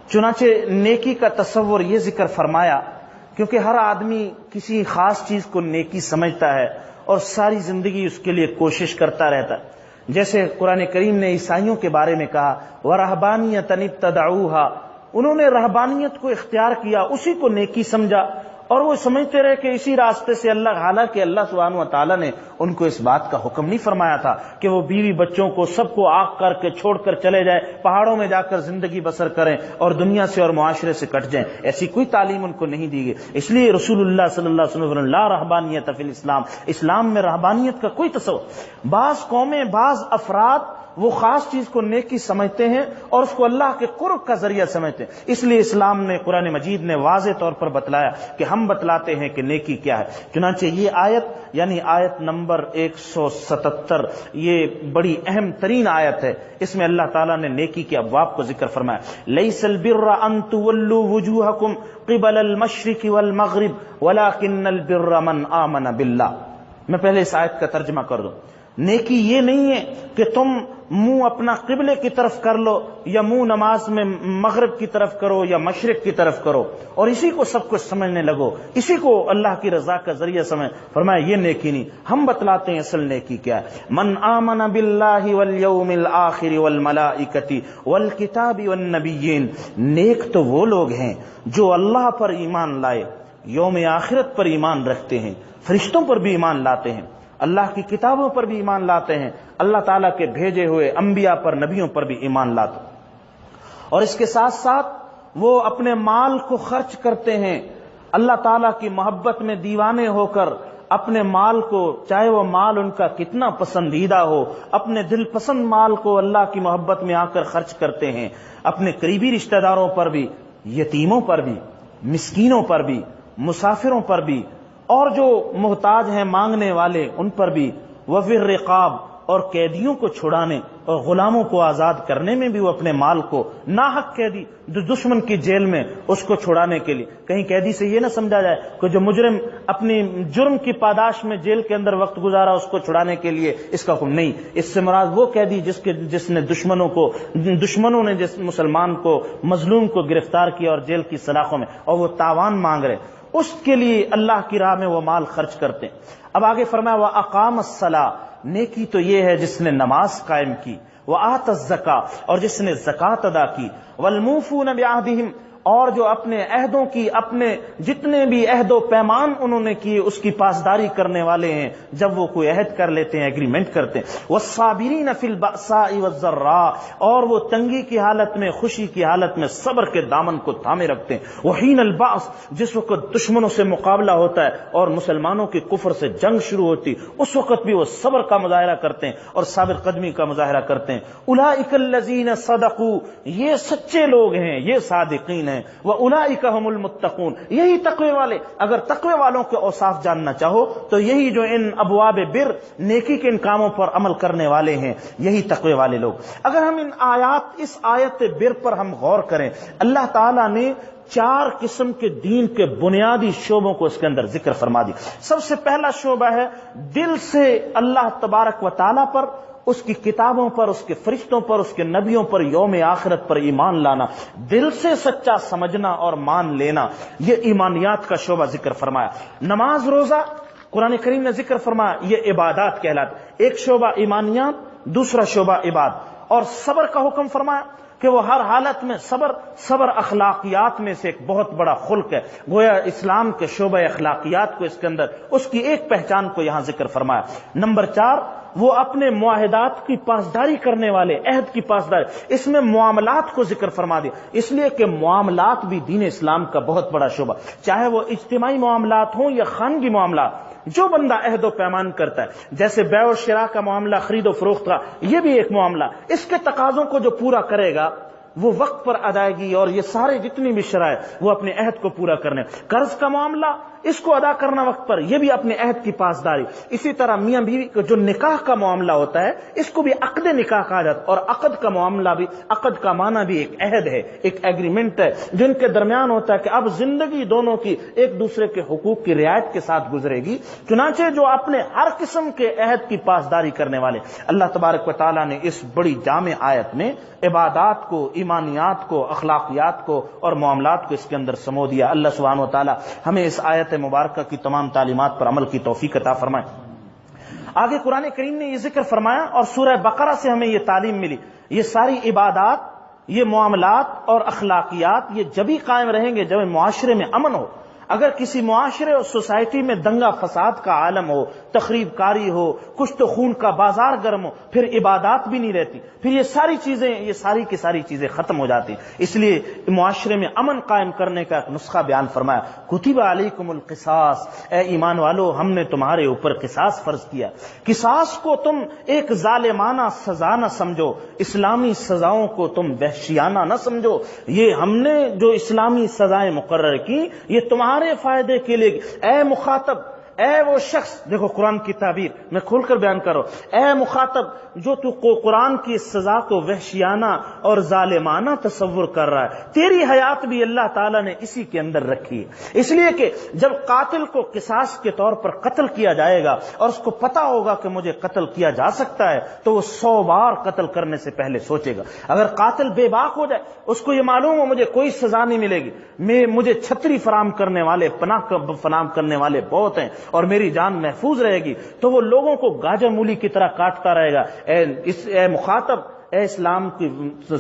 چنانچہ نیکی کا تصور یہ ذکر فرمایا کیونکہ ہر آدمی کسی خاص چیز کو نیکی سمجھتا ہے اور ساری زندگی اس کے لیے کوشش کرتا رہتا ہے. جیسے قرآن کریم نے عیسائیوں کے بارے میں کہا وَرَهْبَانِيَّةً ابْتَدَعُوهَا، انہوں نے رہبانیت کو اختیار کیا، اسی کو نیکی سمجھا اور وہ سمجھتے رہے کہ اسی راستے سے اللہ، حالانکہ اللہ سبحانہ و تعالیٰ نے ان کو اس بات کا حکم نہیں فرمایا تھا کہ وہ بیوی بچوں کو سب کو آگ کر کے چھوڑ کر چلے جائیں، پہاڑوں میں جا کر زندگی بسر کریں اور دنیا سے اور معاشرے سے کٹ جائیں. ایسی کوئی تعلیم ان کو نہیں دی گئی. اس لیے رسول اللہ صلی اللہ علیہ وسلم لا رہبانیت فی الاسلام، اسلام میں رہبانیت کا کوئی تصور. بعض قومیں، بعض افراد وہ خاص چیز کو نیکی سمجھتے ہیں اور اس کو اللہ کے قرب کا ذریعہ سمجھتے ہیں. اس لیے اسلام نے، قرآن مجید نے واضح طور پر بتلایا کہ ہم بتلاتے ہیں کہ نیکی کیا ہے. چنانچہ یہ آیت یعنی آیت نمبر 177 یہ بڑی اہم ترین آیت ہے. اس میں اللہ تعالیٰ نے نیکی کے ابواب کو ذکر فرمایا. لیس البر ان تولوا وجوہکم قبل المشرق والمغرب ولکن البر من آمن باللہ. میں پہلے اس آیت کا ترجمہ کر دوں. نیکی یہ نہیں ہے کہ تم منہ اپنا قبلے کی طرف کر لو یا منہ نماز میں مغرب کی طرف کرو یا مشرق کی طرف کرو اور اسی کو سب کچھ سمجھنے لگو، اسی کو اللہ کی رضا کا ذریعہ سمجھ. فرمایا یہ نیکی نہیں. ہم بتلاتے ہیں اصل نیکی کیا ہے. من آمن باللہ والیوم الآخر والملائکۃ والکتاب والنبیین. نیک تو وہ لوگ ہیں جو اللہ پر ایمان لائے، یوم آخرت پر ایمان رکھتے ہیں، فرشتوں پر بھی ایمان لاتے ہیں، اللہ کی کتابوں پر بھی ایمان لاتے ہیں، اللہ تعالیٰ کے بھیجے ہوئے انبیاء پر، نبیوں پر بھی ایمان لاتے ہیں، اور اس کے ساتھ ساتھ وہ اپنے مال کو خرچ کرتے ہیں اللہ تعالیٰ کی محبت میں دیوانے ہو کر. اپنے مال کو، چاہے وہ مال ان کا کتنا پسندیدہ ہو، اپنے دل پسند مال کو اللہ کی محبت میں آ کر خرچ کرتے ہیں، اپنے قریبی رشتہ داروں پر بھی، یتیموں پر بھی، مسکینوں پر بھی، مسافروں پر بھی، اور جو محتاج ہیں مانگنے والے ان پر بھی. وفی الرقاب، اور قیدیوں کو چھڑانے اور غلاموں کو آزاد کرنے میں بھی وہ اپنے مال کو ناحق قیدی جو دشمن کی جیل میں اس کو چھڑانے کے لیے، کہیں قیدی سے یہ نہ سمجھا جائے کہ جو مجرم اپنی جرم کی پاداش میں جیل کے اندر وقت گزارا اس کو چھڑانے کے لیے اس کا حکم نہیں، اس سے مراد وہ قیدی جس نے دشمنوں نے جس مسلمان کو مظلوم کو گرفتار کیا اور جیل کی سلاخوں میں اور وہ تاوان مانگ رہے، اس کے لیے اللہ کی راہ میں وہ مال خرچ کرتے ہیں۔ اب آگے فرمایا وَأَقَامَ الصَّلَاةَ، نیکی تو یہ ہے جس نے نماز قائم کی، وَآتَ الزَّکَاةَ، اور جس نے زکوٰۃ ادا کی، وَالْمُوفُونَ بِعَہْدِهِمْ، اور جو اپنے عہدوں کی اپنے جتنے بھی عہد و پیمان انہوں نے کیے اس کی پاسداری کرنے والے ہیں، جب وہ کوئی عہد کر لیتے ہیں، ایگریمنٹ کرتے ہیں، والصابرین فی البأساء والضراء، اور وہ تنگی کی حالت میں خوشی کی حالت میں صبر کے دامن کو تھامے رکھتے ہیں، وحین البأس، جس وقت دشمنوں سے مقابلہ ہوتا ہے اور مسلمانوں کی کفر سے جنگ شروع ہوتی اس وقت بھی وہ صبر کا مظاہرہ کرتے ہیں اور صابر قدمی کا مظاہرہ کرتے ہیں۔ اولئک الذین صدقوا، یہ سچے لوگ ہیں، یہ صادقین ہیں، وَأُولَئِكَ هُمُ الْمُتَّقُونَ، یہی تقوی والے۔ اگر تقوی والوں کے اوصاف جاننا چاہو تو یہی جو ان ابواب بر، نیکی کے ان کاموں پر عمل کرنے والے ہیں، یہی تقوی والے لوگ۔ اگر ہم اس آیت بر پر ہم غور کریں، اللہ تعالیٰ نے 4 قسم کے دین کے بنیادی شعبوں کو اس کے اندر ذکر فرما دی۔ سب سے پہلا شعبہ ہے دل سے اللہ تبارک و تعالیٰ پر، اس کی کتابوں پر، اس کے فرشتوں پر، اس کے نبیوں پر، یوم آخرت پر ایمان لانا، دل سے سچا سمجھنا اور مان لینا، یہ ایمانیات کا شعبہ ذکر فرمایا۔ نماز روزہ قرآن کریم نے ذکر فرمایا، یہ عبادات کہلاتے، ایک شعبہ ایمانیات، دوسرا شعبہ عبادت، اور صبر کا حکم فرمایا کہ وہ ہر حالت میں صبر اخلاقیات میں سے ایک بہت بڑا خلق ہے، گویا اسلام کے شعبہ اخلاقیات کو اس کے اندر اس کی ایک پہچان کو یہاں ذکر فرمایا۔ نمبر 4، وہ اپنے معاہدات کی پاسداری کرنے والے، عہد کی پاسداری، اس میں معاملات کو ذکر فرما دیا، اس لیے کہ معاملات بھی دین اسلام کا بہت بڑا شعبہ، چاہے وہ اجتماعی معاملات ہوں یا خانگی معاملات۔ جو بندہ عہد و پیمان کرتا ہے، جیسے بیع و شراء کا معاملہ، خرید و فروخت کا، یہ بھی ایک معاملہ، اس کے تقاضوں کو جو پورا کرے گا وہ وقت پر ادائیگی اور یہ سارے جتنی بھی شرائط وہ اپنے عہد کو پورا کرنے۔ قرض کا معاملہ، اس کو ادا کرنا وقت پر، یہ بھی اپنے عہد کی پاسداری۔ اسی طرح میاں بیوی کا جو نکاح کا معاملہ ہوتا ہے اس کو بھی عقد نکاح کہا جاتا ہے، اور عقد کا معاملہ بھی، عقد کا معنی بھی ایک عہد ہے، ایک ایگریمنٹ ہے جن کے درمیان ہوتا ہے کہ اب زندگی دونوں کی ایک دوسرے کے حقوق کی رعایت کے ساتھ گزرے گی۔ چنانچہ جو اپنے ہر قسم کے عہد کی پاسداری کرنے والے، اللہ تبارک و تعالیٰ نے اس بڑی جامع آیت میں عبادات کو، ایمانیات کو، اخلاقیات کو اور معاملات کو اس کے اندر سمو دیا۔ اللہ سبحانہ و تعالیٰ ہمیں اس آیت مبارکہ کی تمام تعلیمات پر عمل کی توفیق عطا فرمائے۔ آگے قرآن کریم نے یہ ذکر فرمایا اور سورہ بقرہ سے ہمیں یہ تعلیم ملی، یہ ساری عبادات، یہ معاملات اور اخلاقیات یہ جبھی قائم رہیں گے جب معاشرے میں امن ہو۔ اگر کسی معاشرے اور سوسائٹی میں دنگا فساد کا عالم ہو، تخریب کاری ہو، کشت و خون کا بازار گرم ہو، پھر عبادات بھی نہیں رہتی، پھر یہ ساری کی ساری چیزیں ختم ہو جاتی۔ اس لیے معاشرے میں امن قائم کرنے کا ایک نسخہ بیان فرمایا، کتب علیکم القصاص، اے ایمان والو ہم نے تمہارے اوپر قصاص فرض کیا۔ قصاص کو تم ایک ظالمانہ سزا نہ سمجھو، اسلامی سزاؤں کو تم وحشیانہ نہ سمجھو، یہ ہم نے جو اسلامی سزائیں مقرر کی یہ تمہارے فائدے کے لیے۔ اے مخاطب، اے وہ شخص، دیکھو قرآن کی تعبیر میں کھول کر بیان کرو، اے مخاطب جو تو قرآن کی سزا کو وحشیانہ اور ظالمانہ تصور کر رہا ہے، تیری حیات بھی اللہ تعالیٰ نے اسی کے اندر رکھی ہے۔ اس لیے کہ جب قاتل کو قصاص کے طور پر قتل کیا جائے گا اور اس کو پتا ہوگا کہ مجھے قتل کیا جا سکتا ہے تو وہ 100 بار قتل کرنے سے پہلے سوچے گا۔ اگر قاتل بے باک ہو جائے، اس کو یہ معلوم ہو مجھے کوئی سزا نہیں ملے گی، مجھے چھتری فراہم کرنے والے، پناہ فراہم کرنے والے بہت ہیں اور میری جان محفوظ رہے گی، تو وہ لوگوں کو گاجر مولی کی طرح کاٹتا رہے گا۔ اے مخاطب، اے اسلام کی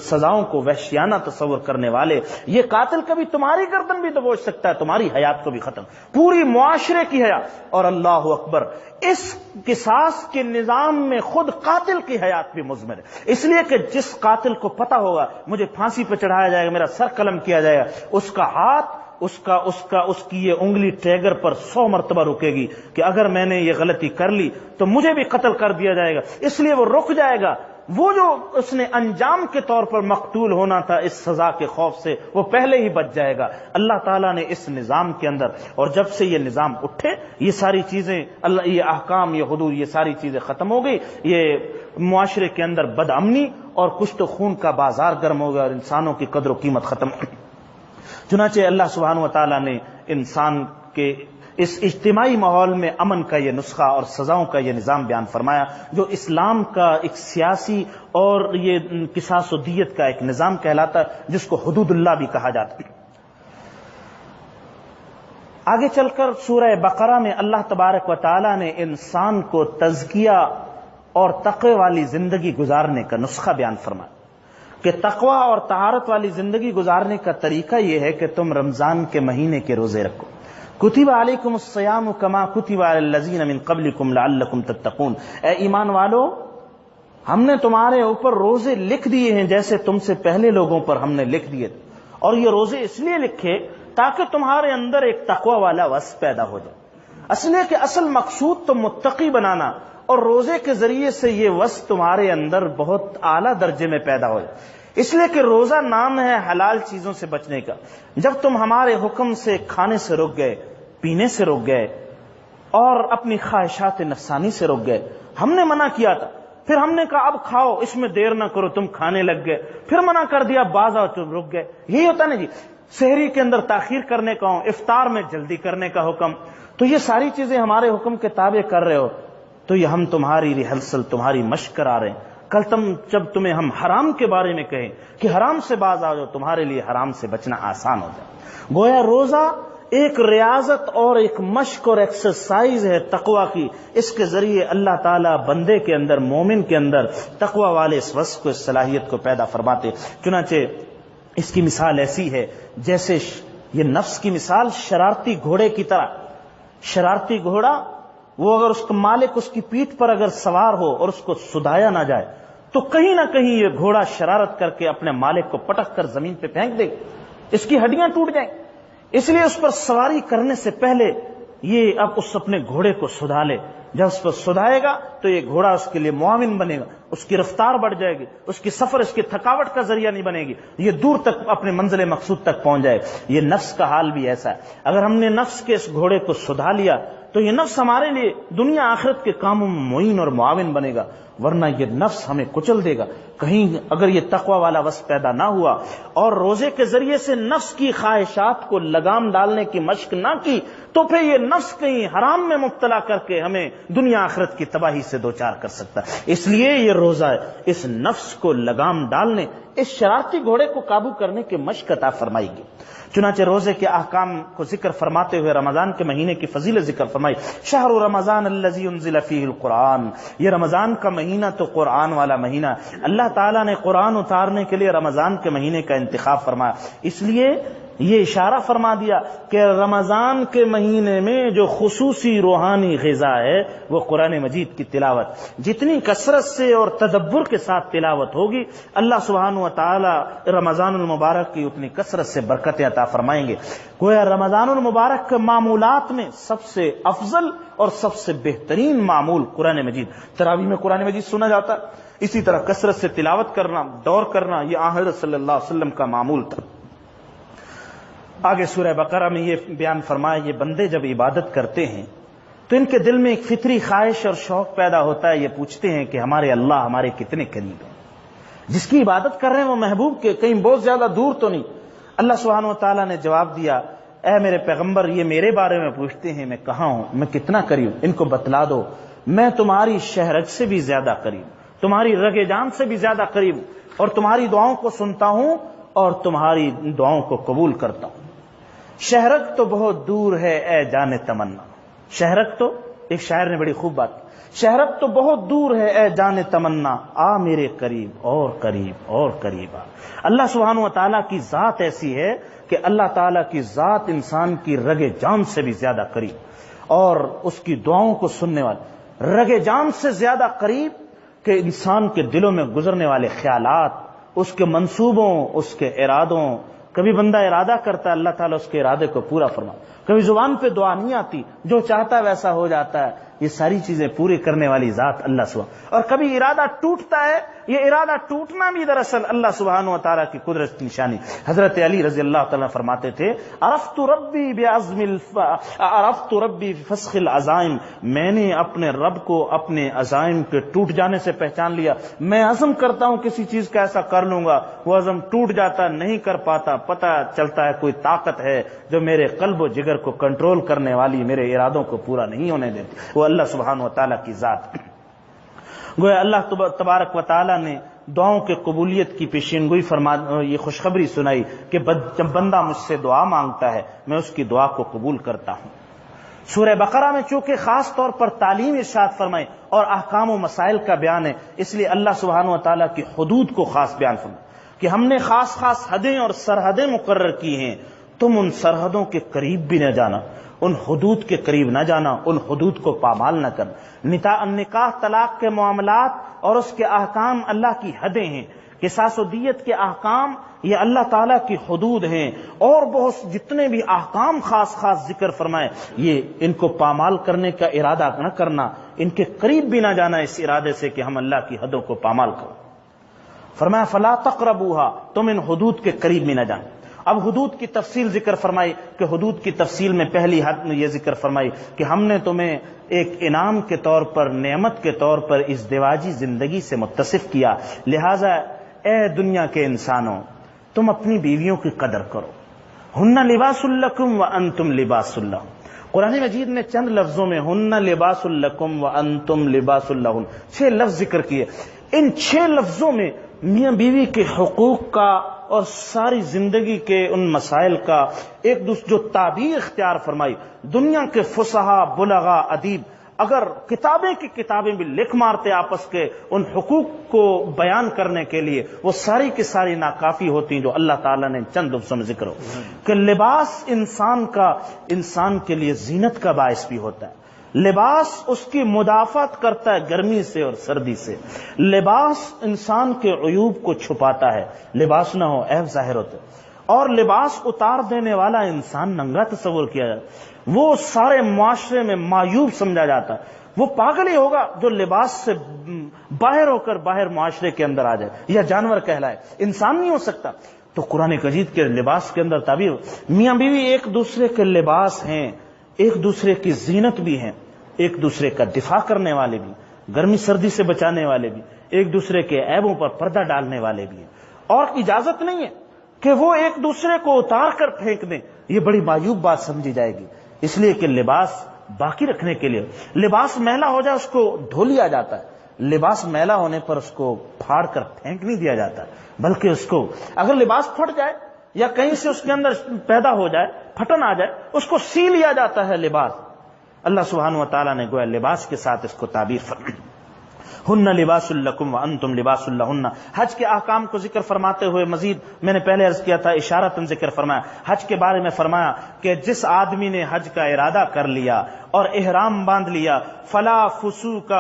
سزاؤں کو وحشیانہ تصور کرنے والے، یہ قاتل کبھی تمہاری گردن بھی دبوچ سکتا ہے، تمہاری حیات کو بھی ختم، پوری معاشرے کی حیات۔ اور اللہ اکبر، اس قصاص کے نظام میں خود قاتل کی حیات بھی مضمر ہے، اس لیے کہ جس قاتل کو پتا ہوگا مجھے پھانسی پہ چڑھایا جائے گا، میرا سر قلم کیا جائے گا، اس کا ہاتھ، اس کی یہ انگلی ٹریگر پر 100 مرتبہ رکے گی کہ اگر میں نے یہ غلطی کر لی تو مجھے بھی قتل کر دیا جائے گا، اس لیے وہ رک جائے گا۔ وہ جو اس نے انجام کے طور پر مقتول ہونا تھا اس سزا کے خوف سے، وہ پہلے ہی بچ جائے گا۔ اللہ تعالیٰ نے اس نظام کے اندر، اور جب سے یہ نظام اٹھے یہ ساری چیزیں، اللہ یہ احکام، یہ حدود، یہ ساری چیزیں ختم ہو گئی، یہ معاشرے کے اندر بد امنی اور کشت و خون کا بازار گرم ہو گیا اور انسانوں کی قدر و قیمت ختم ہو گئی۔ چنانچہ اللہ سبحانہ و تعالیٰ نے انسان کے اس اجتماعی ماحول میں امن کا یہ نسخہ اور سزاؤں کا یہ نظام بیان فرمایا، جو اسلام کا ایک سیاسی اور یہ قصاص و دیت کا ایک نظام کہلاتا ہے، جس کو حدود اللہ بھی کہا جاتا ہے۔ آگے چل کر سورہ بقرہ میں اللہ تبارک و تعالی نے انسان کو تزکیہ اور تقوی والی زندگی گزارنے کا نسخہ بیان فرمایا کہ تقوی اور طہارت والی زندگی گزارنے کا طریقہ یہ ہے کہ تم رمضان کے مہینے کے روزے رکھو۔ کتب علیکم الصیام کما کتب علی الذین من قبلکم لعلکم تتقون، اے ایمان والو ہم نے تمہارے اوپر روزے لکھ دیے ہیں جیسے تم سے پہلے لوگوں پر ہم نے لکھ دیے، اور یہ روزے اس لیے لکھے تاکہ تمہارے اندر ایک تقوی والا وصف پیدا ہو جائے۔ اصل مقصود تو متقی بنانا، اور روزے کے ذریعے سے یہ وصف تمہارے اندر بہت اعلیٰ درجے میں پیدا ہو جائے، اس لیے کہ روزہ نام ہے حلال چیزوں سے بچنے کا۔ جب تم ہمارے حکم سے کھانے سے رک گئے، پینے سے رک گئے اور اپنی خواہشات نفسانی سے رک گئے، ہم نے منع کیا تھا، پھر ہم نے کہا اب کھاؤ، اس میں دیر نہ کرو، تم کھانے لگ گئے، پھر منع کر دیا، باز آؤ، تم رک گئے۔ یہی ہوتا نا جی، سحری کے اندر تاخیر کرنے کا، افطار میں جلدی کرنے کا حکم، تو یہ ساری چیزیں ہمارے حکم کے تابع کر رہے ہو، تو یہ ہم تمہاری ریہرسل، تمہاری مشق کرا رہے ہیں۔ کل جب تمہیں ہم حرام کے بارے میں کہیں کہ حرام سے باز آ جاؤ، تمہارے لیے حرام سے بچنا آسان ہو جائے۔ گویا روزہ ایک ریاضت اور ایک مشق اور ایکسرسائز ہے تقوی کی، اس کے ذریعے اللہ تعالیٰ بندے کے اندر، مومن کے اندر تقوی والے اس وصف کو، اس صلاحیت کو پیدا فرماتے۔ چنانچہ اس کی مثال ایسی ہے جیسے یہ نفس کی مثال شرارتی گھوڑے کی طرح۔ شرارتی گھوڑا، وہ اگر اس کا مالک اس کی پیٹھ پر اگر سوار ہو اور اس کو سدھایا نہ جائے تو کہیں نہ کہیں یہ گھوڑا شرارت کر کے اپنے مالک کو پٹک کر زمین پہ پھینک دے، اس کی ہڈیاں ٹوٹ جائیں۔ اس لیے اس پر سواری کرنے سے پہلے یہ اب اس اپنے گھوڑے کو سدھا لے، جب اس پر سدھائے گا تو یہ گھوڑا اس کے لیے معاون بنے گا، اس کی رفتار بڑھ جائے گی، اس کی سفر، اس کی تھکاوٹ کا ذریعہ نہیں بنے گی، یہ دور تک اپنے منزل مقصود تک پہنچ جائے گا۔ یہ نفس کا حال بھی ایسا ہے، اگر ہم نے نفس کے اس گھوڑے کو سدھا لیا تو یہ نفس ہمارے لیے دنیا آخرت کے کاموں میں معین اور معاون بنے گا، ورنہ یہ نفس ہمیں کچل دے گا۔ کہیں اگر یہ تقوی والا وصف پیدا نہ ہوا اور روزے کے ذریعے سے نفس کی خواہشات کو لگام ڈالنے کی مشق نہ کی تو پھر یہ نفس کہیں حرام میں مبتلا کر کے ہمیں دنیا آخرت کی تباہی سے دوچار کر سکتا ہے۔ اس لیے یہ روزہ اس نفس کو لگام ڈالنے، اس شرارتی گھوڑے کو قابو کرنے کی مشق عطا فرمائے گی۔ چنانچہ روزے کے احکام کو ذکر فرماتے ہوئے رمضان کے مہینے کی فضیلت ذکر فرمائی۔ شہر رمضان الذی انزل فیہ القرآن، یہ رمضان کا مہینہ تو قرآن والا مہینہ، اللہ تعالیٰ نے قرآن اتارنے کے لیے رمضان کے مہینے کا انتخاب فرمایا، اس لیے یہ اشارہ فرما دیا کہ رمضان کے مہینے میں جو خصوصی روحانی غذا ہے وہ قرآن مجید کی تلاوت، جتنی کثرت سے اور تدبر کے ساتھ تلاوت ہوگی اللہ سبحانہ و تعالی رمضان المبارک کی اتنی کثرت سے برکتیں عطا فرمائیں گے۔ گویا رمضان المبارک کے معمولات میں سب سے افضل اور سب سے بہترین معمول قرآن مجید، تراویح میں قرآن مجید سنا جاتا ہے، اسی طرح کثرت سے تلاوت کرنا، دور کرنا، یہ آن حضرت صلی اللہ علیہ وسلم کا معمول تھا۔ آگے سورہ بقرہ میں یہ بیان فرمایا، یہ بندے جب عبادت کرتے ہیں تو ان کے دل میں ایک فطری خواہش اور شوق پیدا ہوتا ہے، یہ پوچھتے ہیں کہ ہمارے اللہ ہمارے کتنے قریب ہیں، جس کی عبادت کر رہے ہیں وہ محبوب کے کہیں بہت زیادہ دور تو نہیں۔ اللہ سبحانہ و تعالیٰ نے جواب دیا، اے میرے پیغمبر یہ میرے بارے میں پوچھتے ہیں میں کہاں ہوں، میں کتنا قریب، ان کو بتلا دو میں تمہاری شہرج سے بھی زیادہ قریب، تمہاری رگ جان سے بھی زیادہ قریب، اور تمہاری دعاؤں کو سنتا ہوں اور تمہاری دعاؤں کو قبول کرتا ہوں۔ شہرک تو بہت دور ہے اے جان تمنا، شہرک تو، ایک شاعر نے بڑی خوب بات، شہرک تو بہت دور ہے اے جان تمنا، آ میرے قریب اور قریب اور قریب آ۔ اللہ سبحانہ و تعالیٰ کی ذات ایسی ہے کہ اللہ تعالیٰ کی ذات انسان کی رگ جان سے بھی زیادہ قریب، اور اس کی دعاؤں کو سننے والے رگ جان سے زیادہ قریب کہ انسان کے دلوں میں گزرنے والے خیالات، اس کے منصوبوں، اس کے ارادوں، کبھی بندہ ارادہ کرتا ہے اللہ تعالیٰ اس کے ارادے کو پورا فرما، کبھی زبان پہ دعا نہیں آتی، جو چاہتا ہے ویسا ہو جاتا ہے، یہ ساری چیزیں پورے کرنے والی ذات اللہ سبحانہ. اور کبھی ارادہ ٹوٹتا ہے، یہ ارادہ ٹوٹنا بھی دراصل اللہ سبحانہ و تعالیٰ کی قدرت کی نشانی. حضرت علی رضی اللہ تعالیٰ فرماتے تھے عرفت ربی فسخ العزائم، میں نے اپنے رب کو اپنے عزائم کے ٹوٹ جانے سے پہچان لیا. میں عزم کرتا ہوں کسی چیز کا ایسا کر لوں گا، وہ عزم ٹوٹ جاتا، نہیں کر پاتا، پتہ چلتا ہے کوئی طاقت ہے جو میرے قلب و جگر کو کنٹرول کرنے والی، میرے ارادوں کو پورا نہیں ہونے دیتی، وہ اللہ سبحانہ و تعالیٰ کی ذات. گویا اللہ تبارک و تعالیٰ نے دعاؤں کے قبولیت کی پیشین گوئی یہ خوشخبری سنائی کہ جب بندہ مجھ سے دعا مانگتا ہے میں اس کی دعا کو قبول کرتا ہوں. سورہ بقرہ میں چونکہ خاص طور پر تعلیم ارشاد فرمائی اور احکام و مسائل کا بیان ہے، اس لیے اللہ سبحانہ و تعالیٰ کی حدود کو خاص بیان فرمایا کہ ہم نے خاص حدیں اور سرحدیں مقرر کی ہیں، تم ان سرحدوں کے قریب بھی نہ جانا، ان حدود کے قریب نہ جانا، ان حدود کو پامال نہ کرنا. نکاح طلاق کے معاملات اور اس کے احکام اللہ کی حدیں ہیں، قصاص و دیت کے احکام یہ اللہ تعالیٰ کی حدود ہیں، اور بہت جتنے بھی احکام خاص ذکر فرمائے یہ ان کو پامال کرنے کا ارادہ نہ کرنا، ان کے قریب بھی نہ جانا اس ارادے سے کہ ہم اللہ کی حدوں کو پامال کرو. فرمایا فلا تقربوها، تم ان حدود کے قریب بھی نہ جانا. اب حدود کی تفصیل ذکر فرمائی کہ حدود کی تفصیل میں پہلی حد میں یہ ذکر فرمائی کہ ہم نے تمہیں ایک انعام کے طور پر، نعمت کے طور پر ازدواجی زندگی سے متصف کیا، لہذا اے دنیا کے انسانوں تم اپنی بیویوں کی قدر کرو. ہن لباس لکم وانتم لباس لہن. قرآن مجید نے چند لفظوں میں ہن لباس لکم وانتم لباس لہن 6 لفظ ذکر کیے. ان 6 لفظوں میں میاں بیوی کے حقوق کا اور ساری زندگی کے ان مسائل کا ایک دوسرے جو تعبیر اختیار فرمائی. دنیا کے فصحا، بلغا، ادیب اگر کتابیں کی کتابیں بھی لکھ مارتے آپس کے ان حقوق کو بیان کرنے کے لیے، وہ ساری کی ساری ناکافی ہوتی جو اللہ تعالیٰ نے چند لفظوں میں ذکر ہو کہ لباس انسان کے لیے زینت کا باعث بھی ہوتا ہے. لباس اس کی مدافعت کرتا ہے گرمی سے اور سردی سے. لباس انسان کے عیوب کو چھپاتا ہے، لباس نہ ہو عیب ظاہر ہوتے. اور لباس اتار دینے والا انسان ننگا تصور کیا جاتا ہے، وہ سارے معاشرے میں معیوب سمجھا جاتا ہے. وہ پاگل ہی ہوگا جو لباس سے باہر ہو کر باہر معاشرے کے اندر آ جائے یا جانور کہلائے، انسان نہیں ہو سکتا. تو قرآن مجید کے لباس کے اندر تعبیر میاں بیوی ایک دوسرے کے لباس ہیں، ایک دوسرے کی زینت بھی ہیں، ایک دوسرے کا دفاع کرنے والے بھی، گرمی سردی سے بچانے والے بھی، ایک دوسرے کے عیبوں پر پردہ ڈالنے والے بھی ہیں. اور اجازت نہیں ہے کہ وہ ایک دوسرے کو اتار کر پھینک دیں، یہ بڑی معیوب بات سمجھی جائے گی. اس لیے کہ لباس باقی رکھنے کے لیے، لباس میلا ہو جائے اس کو دھو لیا جاتا ہے، لباس میلا ہونے پر اس کو پھاڑ کر پھینک نہیں دیا جاتا، بلکہ اس کو اگر لباس پھٹ جائے یا کہیں سے اس کے اندر پیدا ہو جائے، پھٹن آ جائے، اس کو سی لیا جاتا ہے لباس. اللہ سبحانہ و تعالیٰ نے گویا لباس کے ساتھ اس کو تعبیر فرمائی. ہن لباس لکم وانتم لباس لہن. حج کے احکام کو ذکر فرماتے ہوئے مزید میں نے پہلے عرض کیا تھا اشارتاً ذکر فرمایا. حج کے بارے میں فرمایا کہ جس آدمی نے حج کا ارادہ کر لیا اور احرام باندھ لیا، فلا فسوق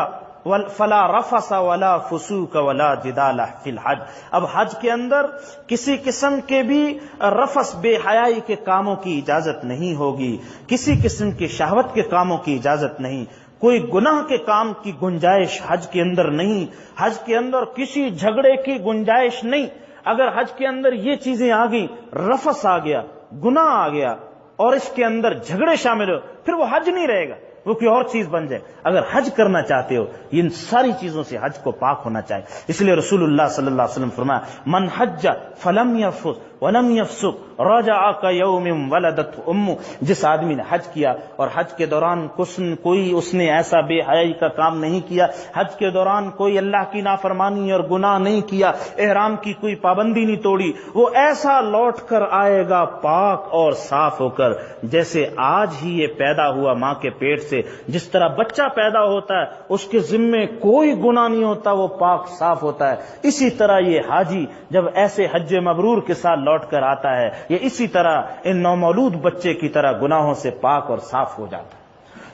فلا رفث ولا فسوق ولا جدال فی الحج. اب حج کے اندر کسی قسم کے بھی رفث، بے حیائی کے کاموں کی اجازت نہیں ہوگی، کسی قسم کی شہوت کے کاموں کی اجازت نہیں، کوئی گناہ کے کام کی گنجائش حج کے اندر نہیں، حج کے اندر کسی جھگڑے کی گنجائش نہیں. اگر حج کے اندر یہ چیزیں آ گئی، رفث آ گیا، گناہ آ گیا اور اس کے اندر جھگڑے شامل ہو، پھر وہ حج نہیں رہے گا، وہ کوئی اور چیز بن جائے. اگر حج کرنا چاہتے ہو ان ساری چیزوں سے حج کو پاک ہونا چاہیے. اس لیے رسول اللہ صلی اللہ علیہ وسلم فرمایا من حج فلم يرفث ولم يفسق رجع كيوم ولدته امه. جس آدمی نے حج کیا اور حج کے دوران کوئی اس نے ایسا بے حیائی کا کام نہیں کیا، حج کے دوران کوئی اللہ کی نافرمانی اور گناہ نہیں کیا، احرام کی کوئی پابندی نہیں توڑی، وہ ایسا لوٹ کر آئے گا پاک اور صاف ہو کر جیسے آج ہی یہ پیدا ہوا ماں کے پیٹ سے. جس طرح بچہ پیدا ہوتا ہے اس کے ذمے کوئی گناہ نہیں ہوتا، وہ پاک صاف ہوتا ہے، اسی طرح یہ حاجی جب ایسے حج مبرور کے ساتھ لوٹ کر آتا ہے یہ اسی طرح ان نومولود بچے کی طرح گناہوں سے پاک اور صاف ہو جاتا ہے.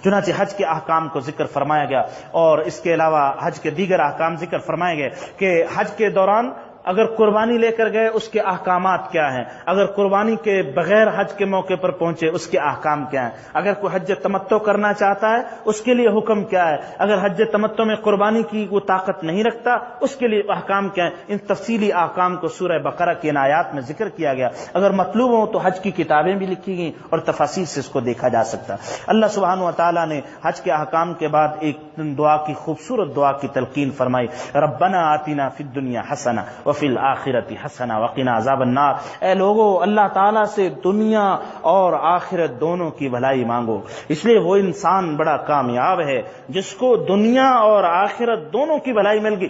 چنانچہ حج کے احکام کو ذکر فرمایا گیا اور اس کے علاوہ حج کے دیگر احکام ذکر فرمائے گئے کہ حج کے دوران اگر قربانی لے کر گئے اس کے احکامات کیا ہیں، اگر قربانی کے بغیر حج کے موقع پر پہنچے اس کے احکام کیا ہیں، اگر کوئی حج تمتع کرنا چاہتا ہے اس کے لیے حکم کیا ہے، اگر حج تمتع میں قربانی کی وہ طاقت نہیں رکھتا اس کے لیے احکام کیا ہیں، ان تفصیلی احکام کو سورہ بقرہ کی ان آیات میں ذکر کیا گیا۔ اگر مطلوب ہو تو حج کی کتابیں بھی لکھی گئیں اور تفاصیل سے اس کو دیکھا جا سکتا۔ اللہ سبحانہ و تعالیٰ نے حج کے احکام کے بعد ایک دعا کی خوبصورت دعا کی تلقین فرمائی، ربنا آتنا فی الدنیا حسنہ وفی الآخرۃ حسنہ وقنا عذاب النار۔ اے لوگو، اللہ تعالیٰ سے دنیا اور آخرت دونوں کی بھلائی مانگو، اس لیے وہ انسان بڑا کامیاب ہے جس کو دنیا اور آخرت دونوں کی بھلائی مل گئی،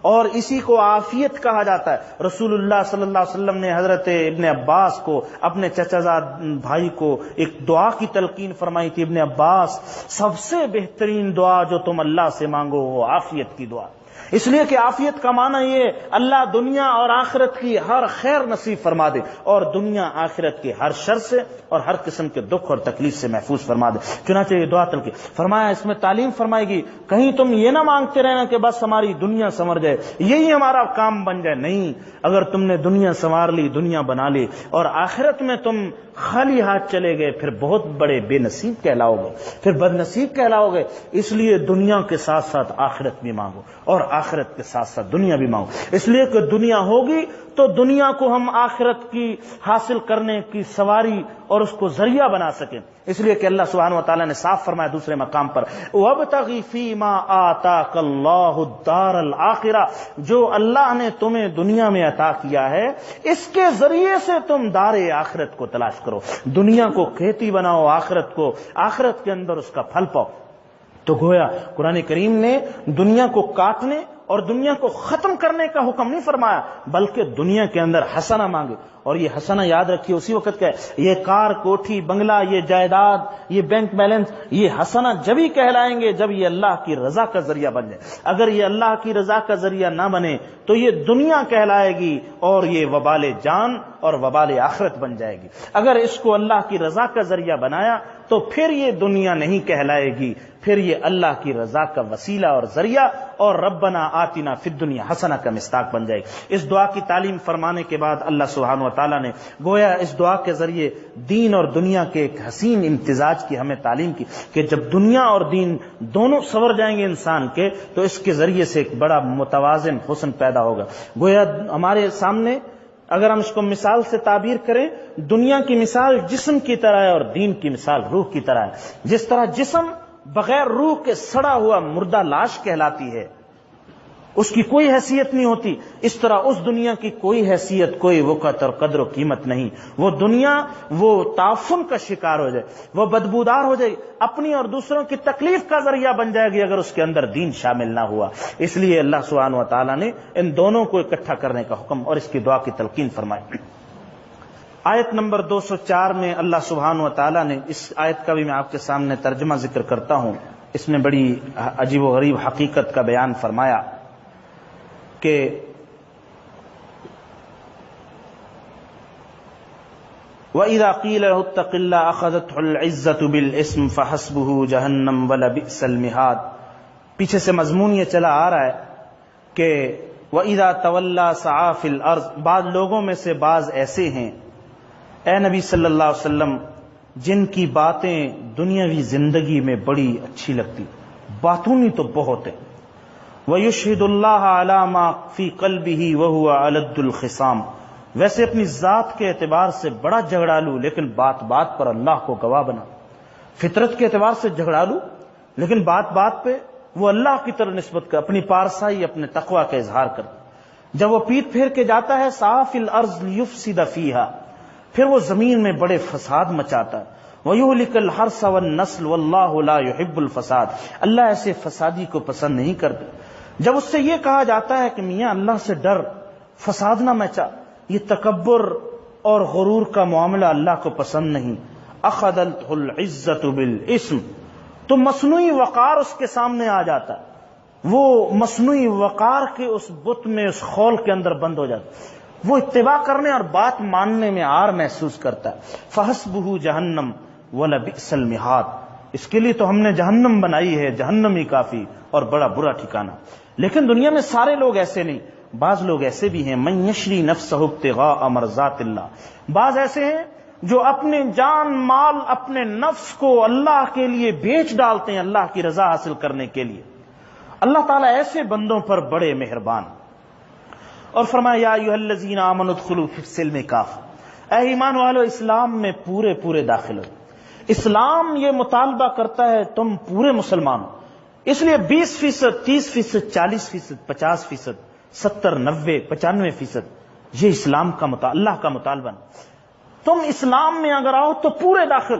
اور اسی کو عافیت کہا جاتا ہے۔ رسول اللہ صلی اللہ علیہ وسلم نے حضرت ابن عباس کو، اپنے چچا زاد بھائی کو، ایک دعا کی تلقین فرمائی تھی، ابن عباس سب سے بہترین دعا جو تم اللہ سے مانگو وہ عافیت کی دعا، اس لیے کہ عافیت کا معنی یہ اللہ دنیا اور آخرت کی ہر خیر نصیب فرما دے اور دنیا آخرت کے ہر شر سے اور ہر قسم کے دکھ اور تکلیف سے محفوظ فرما دے۔ چنانچہ یہ دعا تلقین فرمایا، اس میں تعلیم فرمائے گی، کہیں تم یہ نہ مانگتے رہنا کہ بس ہماری دنیا سنور جائے، یہی ہمارا کام بن جائے، نہیں، اگر تم نے دنیا سنوار لی، دنیا بنا لی اور آخرت میں تم خالی ہاتھ چلے گئے پھر بہت بڑے بے نصیب کہلاؤ گے، پھر بد نصیب کہلاؤ گے۔ اس لیے دنیا کے ساتھ ساتھ آخرت بھی مانگو اور آخرت کے ساتھ ساتھ دنیا بھی مانگو، اس لیے کہ دنیا ہوگی تو دنیا کو ہم آخرت کی حاصل کرنے کی سواری اور اس کو ذریعہ بنا سکیں۔ اس لیے کہ اللہ سبحانہ و تعالیٰ نے صاف فرمایا دوسرے مقام پر، وَابْتَغِ فِي مَا آتَاكَ اللَّهُ الدَّارَ الْآخِرَةَ، جو اللہ نے تمہیں دنیا میں عطا کیا ہے اس کے ذریعے سے تم دار آخرت کو تلاش کرو، دنیا کو کھیتی بناؤ، آخرت کو، آخرت کے اندر اس کا پھل پاؤ۔ تو گویا قرآن کریم نے دنیا کو کاٹنے اور دنیا کو ختم کرنے کا حکم نہیں فرمایا، بلکہ دنیا کے اندر حسنہ مانگے، اور یہ حسنہ یاد رکھیے اسی وقت کا ہے، یہ کار، کوٹھی، بنگلہ، یہ جائیداد، یہ بینک بیلنس، یہ حسنہ جبھی کہلائیں گے جب یہ اللہ کی رضا کا ذریعہ بن جائے۔ اگر یہ اللہ کی رضا کا ذریعہ نہ بنے تو یہ دنیا کہلائے گی اور یہ وبال جان اور وبال آخرت بن جائے گی۔ اگر اس کو اللہ کی رضا کا ذریعہ بنایا تو پھر یہ دنیا نہیں کہلائے گی، پھر یہ اللہ کی رضا کا وسیلہ اور ذریعہ اور ربنا آتنا فی الدنیا حسنہ کا مصداق بن جائے گی۔ اس دعا کی تعلیم فرمانے کے بعد اللہ سبحانہ و تعالیٰ نے گویا اس دعا کے ذریعے دین اور دنیا کے ایک حسین امتزاج کی ہمیں تعلیم کی کہ جب دنیا اور دین دونوں سنور جائیں گے انسان کے تو اس کے ذریعے سے ایک بڑا متوازن حسن پیدا ہوگا۔ گویا ہمارے سامنے اگر ہم اس کو مثال سے تعبیر کریں، دنیا کی مثال جسم کی طرح ہے اور دین کی مثال روح کی طرح ہے۔ جس طرح جسم بغیر روح کے سڑا ہوا مردہ لاش کہلاتی ہے، اس کی کوئی حیثیت نہیں ہوتی، اس طرح اس دنیا کی کوئی حیثیت، کوئی وقت اور قدر و قیمت نہیں۔ وہ دنیا وہ تعفن کا شکار ہو جائے، وہ بدبودار ہو جائے، اپنی اور دوسروں کی تکلیف کا ذریعہ بن جائے گی اگر اس کے اندر دین شامل نہ ہوا۔ اس لیے اللہ سبحانہ و تعالیٰ نے ان دونوں کو اکٹھا کرنے کا حکم اور اس کی دعا کی تلقین فرمائی۔ آیت نمبر 204 میں اللہ سبحانہ و تعالیٰ نے، اس آیت کا بھی میں آپ کے سامنے ترجمہ ذکر کرتا ہوں، اس میں بڑی عجیب و غریب حقیقت کا بیان فرمایا کہ وَإِذَا قِيلَ لَهُ اتَّقِ اللَّهَ أَخَذَتْهُ الْعِزَّةُ بِالْإِثْمِ فَحَسْبُهُ جَهَنَّمُ وَلَبِئْسَ الْمِهَادُ۔ پیچھے سے مضمون یہ چلا آ رہا ہے کہ وَإِذَا تَوَلَّى سَعَى فِي الْأَرْضِ، بعض لوگوں میں سے بعض ایسے ہیں اے نبی صلی اللہ علیہ وسلم جن کی باتیں دنیاوی زندگی میں بڑی اچھی لگتی، باتونی تو بہت ہے، وَيُشْهِدُ اللَّهَ عَلَى مَا فِي قَلْبِهِ وَهُوَ أَلَدُّ الْخِصَامِ، ویسے اپنی ذات کے اعتبار سے بڑا جھگڑالو لیکن بات بات پر اللہ کو گواہ بنا، فطرت کے اعتبار سے جھگڑالو لیکن بات بات پہ وہ اللہ کی طرف نسبت کر اپنی پارسائی، اپنے تقوی کا اظہار کر، جب وہ پیٹ پھیر کے جاتا ہے سعی فی الارض لیفسد فیہا، پھر وہ زمین میں بڑے فساد مچاتا ہے، وَيُهْلِكَ الْحَرْثَ وَالنَّسْلَ وَاللَّهُ لَا يُحِبُّ الْفَسَادَ، اللہ ایسے فسادی کو پسند نہیں کرتے۔ جب اس سے یہ کہا جاتا ہے کہ میاں اللہ سے ڈر، فساد نہ مچا، یہ تکبر اور غرور کا معاملہ اللہ کو پسند نہیں، أَخَذَتْهُ الْعِزَّةُ بِالْإِثْمِ، تو مصنوعی وقار اس کے سامنے آ جاتا ہے، وہ مصنوعی وقار کے اس بت میں، اس خول کے اندر بند ہو جاتا ہے، وہ اتباع کرنے اور بات ماننے میں عار محسوس کرتا ہے۔ فحسبہ جہنم ولبئس المہاد، اس کے لیے تو ہم نے جہنم بنائی ہے، جہنم ہی کافی اور بڑا برا ٹھکانہ۔ لیکن دنیا میں سارے لوگ ایسے نہیں، بعض لوگ ایسے بھی ہیں من یشری نفسہ ابتغاء مرضات اللہ، بعض ایسے ہیں جو اپنے جان مال اپنے نفس کو اللہ کے لیے بیچ ڈالتے ہیں اللہ کی رضا حاصل کرنے کے لیے۔ اللہ تعالیٰ ایسے بندوں پر بڑے مہربان، اور فرمایا یا ایھا الذین آمنوا ادخلوا فی السلم کافہ، اے ایمان والو اسلام میں پورے پورے داخل ہو۔ اسلام یہ مطالبہ کرتا ہے تم پورے مسلمان ہو، اس لیے 20%، 30%، 40%، 50%، 70، 90، 95% یہ اسلام کا اللہ کا مطالبہ ہے۔ تم اسلام میں اگر آؤ تو پورے داخل،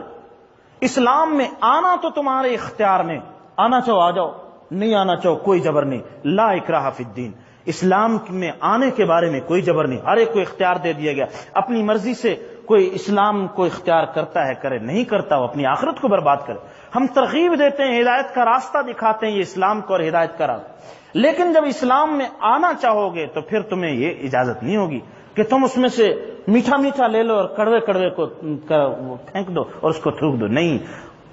اسلام میں آنا تو تمہارے اختیار میں، آنا چاہو آ جاؤ، نہیں آنا چاہو کوئی جبر نہیں، لا اکراہ فی الدین، اسلام میں آنے کے بارے میں کوئی جبر نہیں، ہر ایک کو اختیار دے دیا گیا، اپنی مرضی سے کوئی اسلام کو اختیار کرتا ہے کرے، نہیں کرتا وہ اپنی آخرت کو برباد کرے۔ ہم ترغیب دیتے ہیں، ہدایت کا راستہ دکھاتے ہیں، یہ اسلام کو اور ہدایت کا راستہ، لیکن جب اسلام میں آنا چاہو گے تو پھر تمہیں یہ اجازت نہیں ہوگی کہ تم اس میں سے میٹھا میٹھا لے لو اور کڑوے کڑوے کو پھینک دو اور اس کو تھوک دو، نہیں،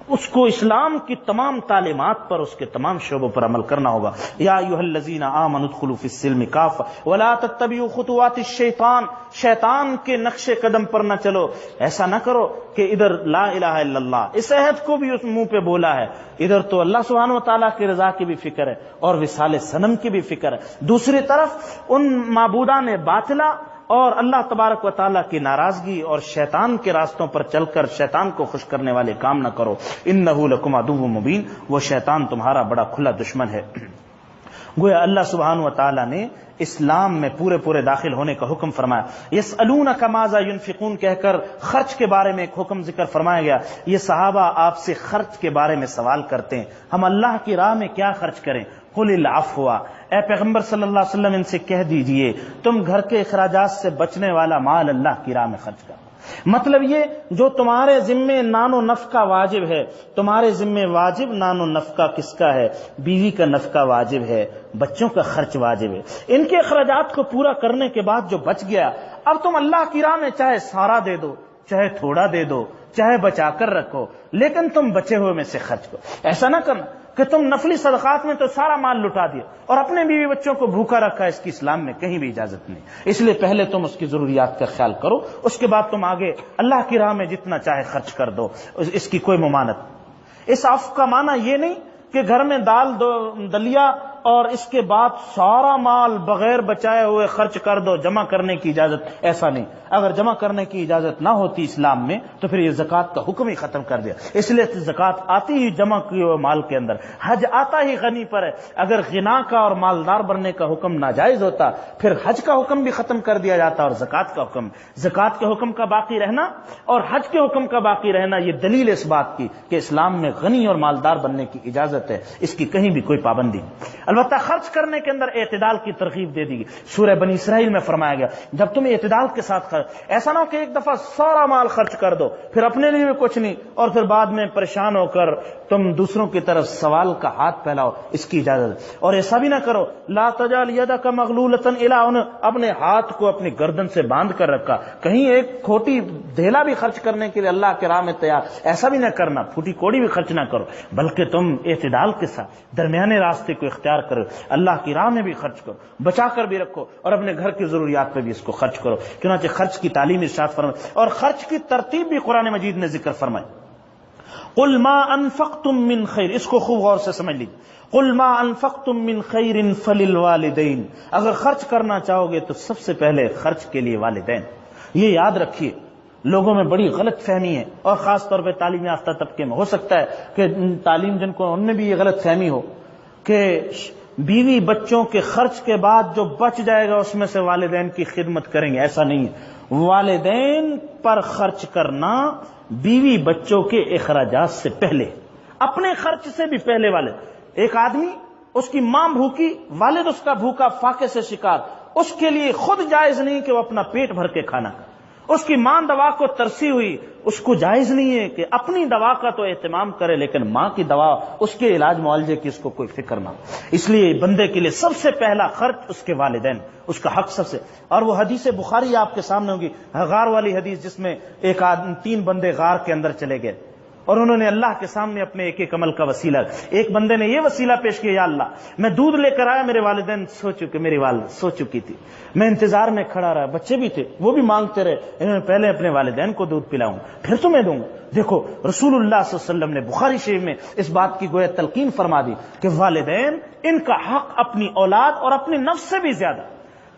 اس کو اسلام کی تمام تعلیمات پر، اس کے تمام شعبوں پر عمل کرنا ہوگا۔ یا ایھا الذین آمنوا ادخلوا فی السلم کافہ ولا تتبعوا خطوات الشیطان، شیطان کے نقش قدم پر نہ چلو، ایسا نہ کرو کہ ادھر لا الہ الا اللہ اس عہد کو بھی اس منہ پہ بولا ہے، ادھر تو اللہ سبحانہ و تعالیٰ کی رضا کی بھی فکر ہے اور وصال صنم کی بھی فکر ہے، دوسری طرف ان معبودان باطلہ اور اللہ تبارک و تعالیٰ کی ناراضگی اور شیطان کے راستوں پر چل کر شیطان کو خوش کرنے والے کام نہ کرو۔ انہ لکم عدو مبین، وہ شیطان تمہارا بڑا کھلا دشمن ہے۔ گویا اللہ سبحانہ و تعالیٰ نے اسلام میں پورے پورے داخل ہونے کا حکم فرمایا۔ یسألونک ماذا ینفقون کہہ کر خرچ کے بارے میں ایک حکم ذکر فرمایا گیا۔ یہ صحابہ آپ سے خرچ کے بارے میں سوال کرتے ہیں، ہم اللہ کی راہ میں کیا خرچ کریں؟ قل العفو، اے پیغمبر صلی اللہ علیہ وسلم ان سے کہہ دیجئے تم گھر کے اخراجات سے بچنے والا مال اللہ کی راہ میں خرچ کرو۔ مطلب یہ جو تمہارے ذمے نان و نفقہ واجب ہے، تمہارے ذمے واجب نان و نفقہ کس کا ہے؟ بیوی کا نفقہ واجب ہے، بچوں کا خرچ واجب ہے، ان کے اخراجات کو پورا کرنے کے بعد جو بچ گیا، اب تم اللہ کی راہ میں چاہے سارا دے دو، چاہے تھوڑا دے دو، چاہے بچا کر رکھو، لیکن تم بچے ہوئے میں سے خرچ کرو۔ ایسا نہ کرنا کہ تم نفلی صدقات میں تو سارا مال لٹا دیا اور اپنے بیوی بچوں کو بھوکا رکھا، اس کی اسلام میں کہیں بھی اجازت نہیں۔ اس لیے پہلے تم اس کی ضروریات کا خیال کرو، اس کے بعد تم آگے اللہ کی راہ میں جتنا چاہے خرچ کر دو، اس کی کوئی ممانت۔ اس عفو کا معنی یہ نہیں کہ گھر میں دال دلیا اور اس کے بعد سارا مال بغیر بچائے ہوئے خرچ کر دو، جمع کرنے کی اجازت، ایسا نہیں۔ اگر جمع کرنے کی اجازت نہ ہوتی اسلام میں تو پھر یہ زکوٰۃ کا حکم ہی ختم کر دیا۔ اس لیے زکوٰۃ آتی ہی جمع کیے ہوئے مال کے اندر، حج آتا ہی غنی پر ہے۔ اگر غنا کا اور مالدار بننے کا حکم ناجائز ہوتا پھر حج کا حکم بھی ختم کر دیا جاتا اور زکوٰۃ کا حکم، زکوٰۃ کے حکم کا باقی رہنا اور حج کے حکم کا باقی رہنا یہ دلیل اس بات کی کہ اسلام میں غنی اور مالدار بننے کی اجازت ہے، اس کی کہیں بھی کوئی پابندی نہیں۔ البتہ خرچ کرنے کے اندر اعتدال کی ترغیب دے دی گئی۔ سورہ بنی اسرائیل میں فرمایا گیا جب تم اعتدال کے ساتھ ایسا نہ ہو کہ ایک دفعہ سارا مال خرچ کر دو پھر اپنے لیے بھی کچھ نہیں اور پھر بعد میں پریشان ہو کر تم دوسروں کی طرف سوال کا ہاتھ پھیلاؤ، اس کی اجازت۔ اور ایسا بھی نہ کرو لا تجعل یدک مغلولۃ الی عنق، اپنے ہاتھ کو اپنی گردن سے باندھ کر رکھا، کہیں ایک کھوٹی دھیلا بھی خرچ کرنے کے لیے اللہ کے راہ میں تیار، ایسا بھی نہ کرنا، پھوٹی کوڑی بھی خرچ نہ کرو، بلکہ تم اعتدال کے ساتھ درمیانے راستے کو اختیار کرو، اللہ کی راہ میں بھی خرچ کرو، بچا کر بھی رکھو اور اپنے گھر کی ضروریات پہ بھی اس کو خرچ کرو۔ چنانچہ خرچ کی تعلیم ارشاد فرمائی اور خرچ کی ترتیب بھی قرآن مجید نے ذکر فرمائی۔ قل ما انفقتم من خیر، اس کو خوب غور سے سمجھ لیجیے، قل ما انفقتم من خیر فللوالدین، اگر خرچ کرنا چاہو گے تو سب سے پہلے خرچ کے لیے والدین۔ یہ یاد رکھیے، لوگوں میں بڑی غلط فہمی ہے اور خاص طور پہ تعلیم یافتہ طبقے میں، ہو سکتا ہے کہ تعلیم جن کو ان میں بھی یہ غلط فہمی ہو کہ بیوی بچوں کے خرچ کے بعد جو بچ جائے گا اس میں سے والدین کی خدمت کریں گے، ایسا نہیں ہے۔ والدین پر خرچ کرنا بیوی بچوں کے اخراجات سے پہلے، اپنے خرچ سے بھی پہلے والد۔ ایک آدمی، اس کی ماں بھوکی، والد اس کا بھوکا، فاقے سے شکار، اس کے لیے خود جائز نہیں کہ وہ اپنا پیٹ بھر کے کھانا کھائے۔ اس کی ماں دوا کو ترسی ہوئی، اس کو جائز نہیں ہے کہ اپنی دوا کا تو اہتمام کرے لیکن ماں کی دوا، اس کے علاج معالجے کی اس کو کوئی فکر نہ ہو۔ اس لیے بندے کے لیے سب سے پہلا خرچ اس کے والدین، اس کا حق سب سے۔ اور وہ حدیث بخاری آپ کے سامنے ہوگی، غار والی حدیث، جس میں ایک آدمی، 3 بندے غار کے اندر چلے گئے اور انہوں نے اللہ کے سامنے اپنے ایک ایک عمل کا وسیلہ، ایک بندے نے یہ وسیلہ پیش کیا، یا اللہ میں دودھ لے کر آیا، میرے والدین میری والد سو چکی تھی، میں انتظار میں کھڑا رہا، بچے بھی تھے وہ بھی مانگتے رہے، انہوں نے پہلے اپنے والدین کو دودھ پلاؤں پھر تمہیں دوں گا۔ دیکھو رسول اللہ صلی اللہ علیہ وسلم نے بخاری شریف میں اس بات کی گویا تلقین فرما دی کہ والدین ان کا حق اپنی اولاد اور اپنے نفس سے بھی زیادہ،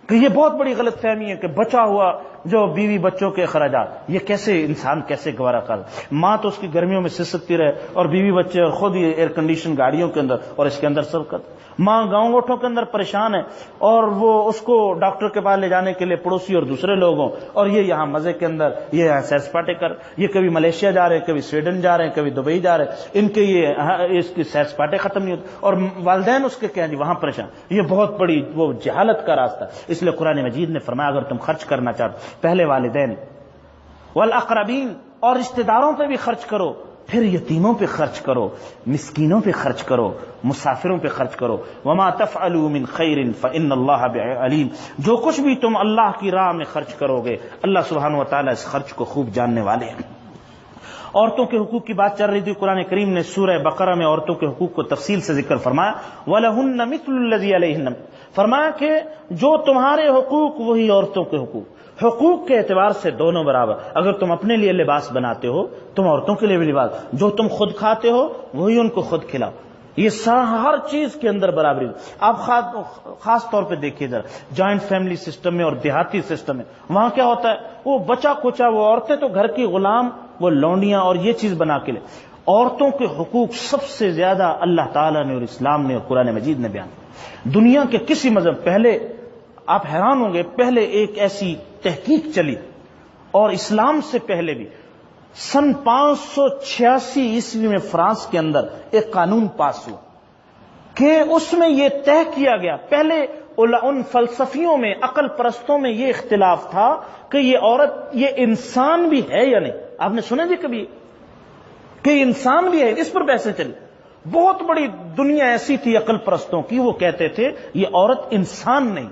کہ یہ بہت بڑی غلط فہمی ہے کہ بچا ہوا جو بیوی بچوں کے اخراجات، یہ کیسے انسان کیسے گوارا کر، ماں تو اس کی گرمیوں میں سسکتی رہے اور بیوی بچے اور خود یہ ایئر کنڈیشن گاڑیوں کے اندر اور اس کے اندر سبقت، ماں گاؤں گوٹھوں کے اندر پریشان ہے اور وہ اس کو ڈاکٹر کے پاس لے جانے کے لیے پڑوسی اور دوسرے لوگ ہوں، اور یہ یہاں مزے کے اندر، یہ یہاں سیر سپاٹے کر، یہ کبھی ملیشیا جا رہے ہیں، کبھی سویڈن جا رہے ہیں، کبھی دبئی جا رہے ہیں، ان کے یہ اس کی سیر سپاٹے ختم نہیں ہوتے، اور والدین اس کے کیا جی وہاں پریشان۔ یہ بہت بڑی وہ جہالت کا راستہ، اس لیے قرآن مجید نے فرمایا اگر تم خرچ کرنا چاہتے پہلے والدین والاقربین اور رشتہ داروں پہ بھی خرچ کرو، پھر یتیموں پہ خرچ کرو، مسکینوں پہ خرچ کرو، مسافروں پہ خرچ کرو۔ وما تفعلوا من خیر فإن اللہ علیم، جو کچھ بھی تم اللہ کی راہ میں خرچ کرو گے اللہ سبحانہ و تعالیٰ اس خرچ کو خوب جاننے والے ہیں۔ عورتوں کے حقوق کی بات چل رہی تھی، قرآن کریم نے سورہ بقرہ میں عورتوں کے حقوق کو تفصیل سے ذکر فرمایا، وَلَهُنَّ مِثْلُ الَّذِي عَلَيْهِنَّ، فرمایا کہ جو تمہارے حقوق وہی عورتوں کے حقوق، حقوق کے اعتبار سے دونوں برابر۔ اگر تم اپنے لیے لباس بناتے ہو تم عورتوں کے لیے بھی لباس، جو تم خود کھاتے ہو وہی ان کو خود کھلاؤ، یہ ہر چیز کے اندر برابری۔ آپ خاص طور پہ دیکھیے ذرا جوائنٹ فیملی سسٹم میں اور دیہاتی سسٹم میں، وہاں کیا ہوتا ہے، وہ بچا کچا، وہ عورتیں تو گھر کی غلام، وہ لونڈیاں اور یہ چیز بنا کے لے۔ عورتوں کے حقوق سب سے زیادہ اللہ تعالیٰ نے اور اسلام نے اور قرآن مجید نے بیان کیا۔ دنیا کے کسی مذہب، پہلے آپ حیران ہوں گے، پہلے ایک ایسی تحقیق چلی اور اسلام سے پہلے بھی سن 586 عیسوی میں فرانس کے اندر ایک قانون پاس ہوا کہ اس میں یہ طے کیا گیا، پہلے ان فلسفیوں میں، عقل پرستوں میں یہ اختلاف تھا کہ یہ عورت یہ انسان بھی ہے یا نہیں۔ آپ نے سنا جی کبھی کہ انسان بھی ہے؟ اس پر بحثیں چلی۔ بہت بڑی دنیا ایسی تھی عقل پرستوں کی، وہ کہتے تھے یہ عورت انسان نہیں،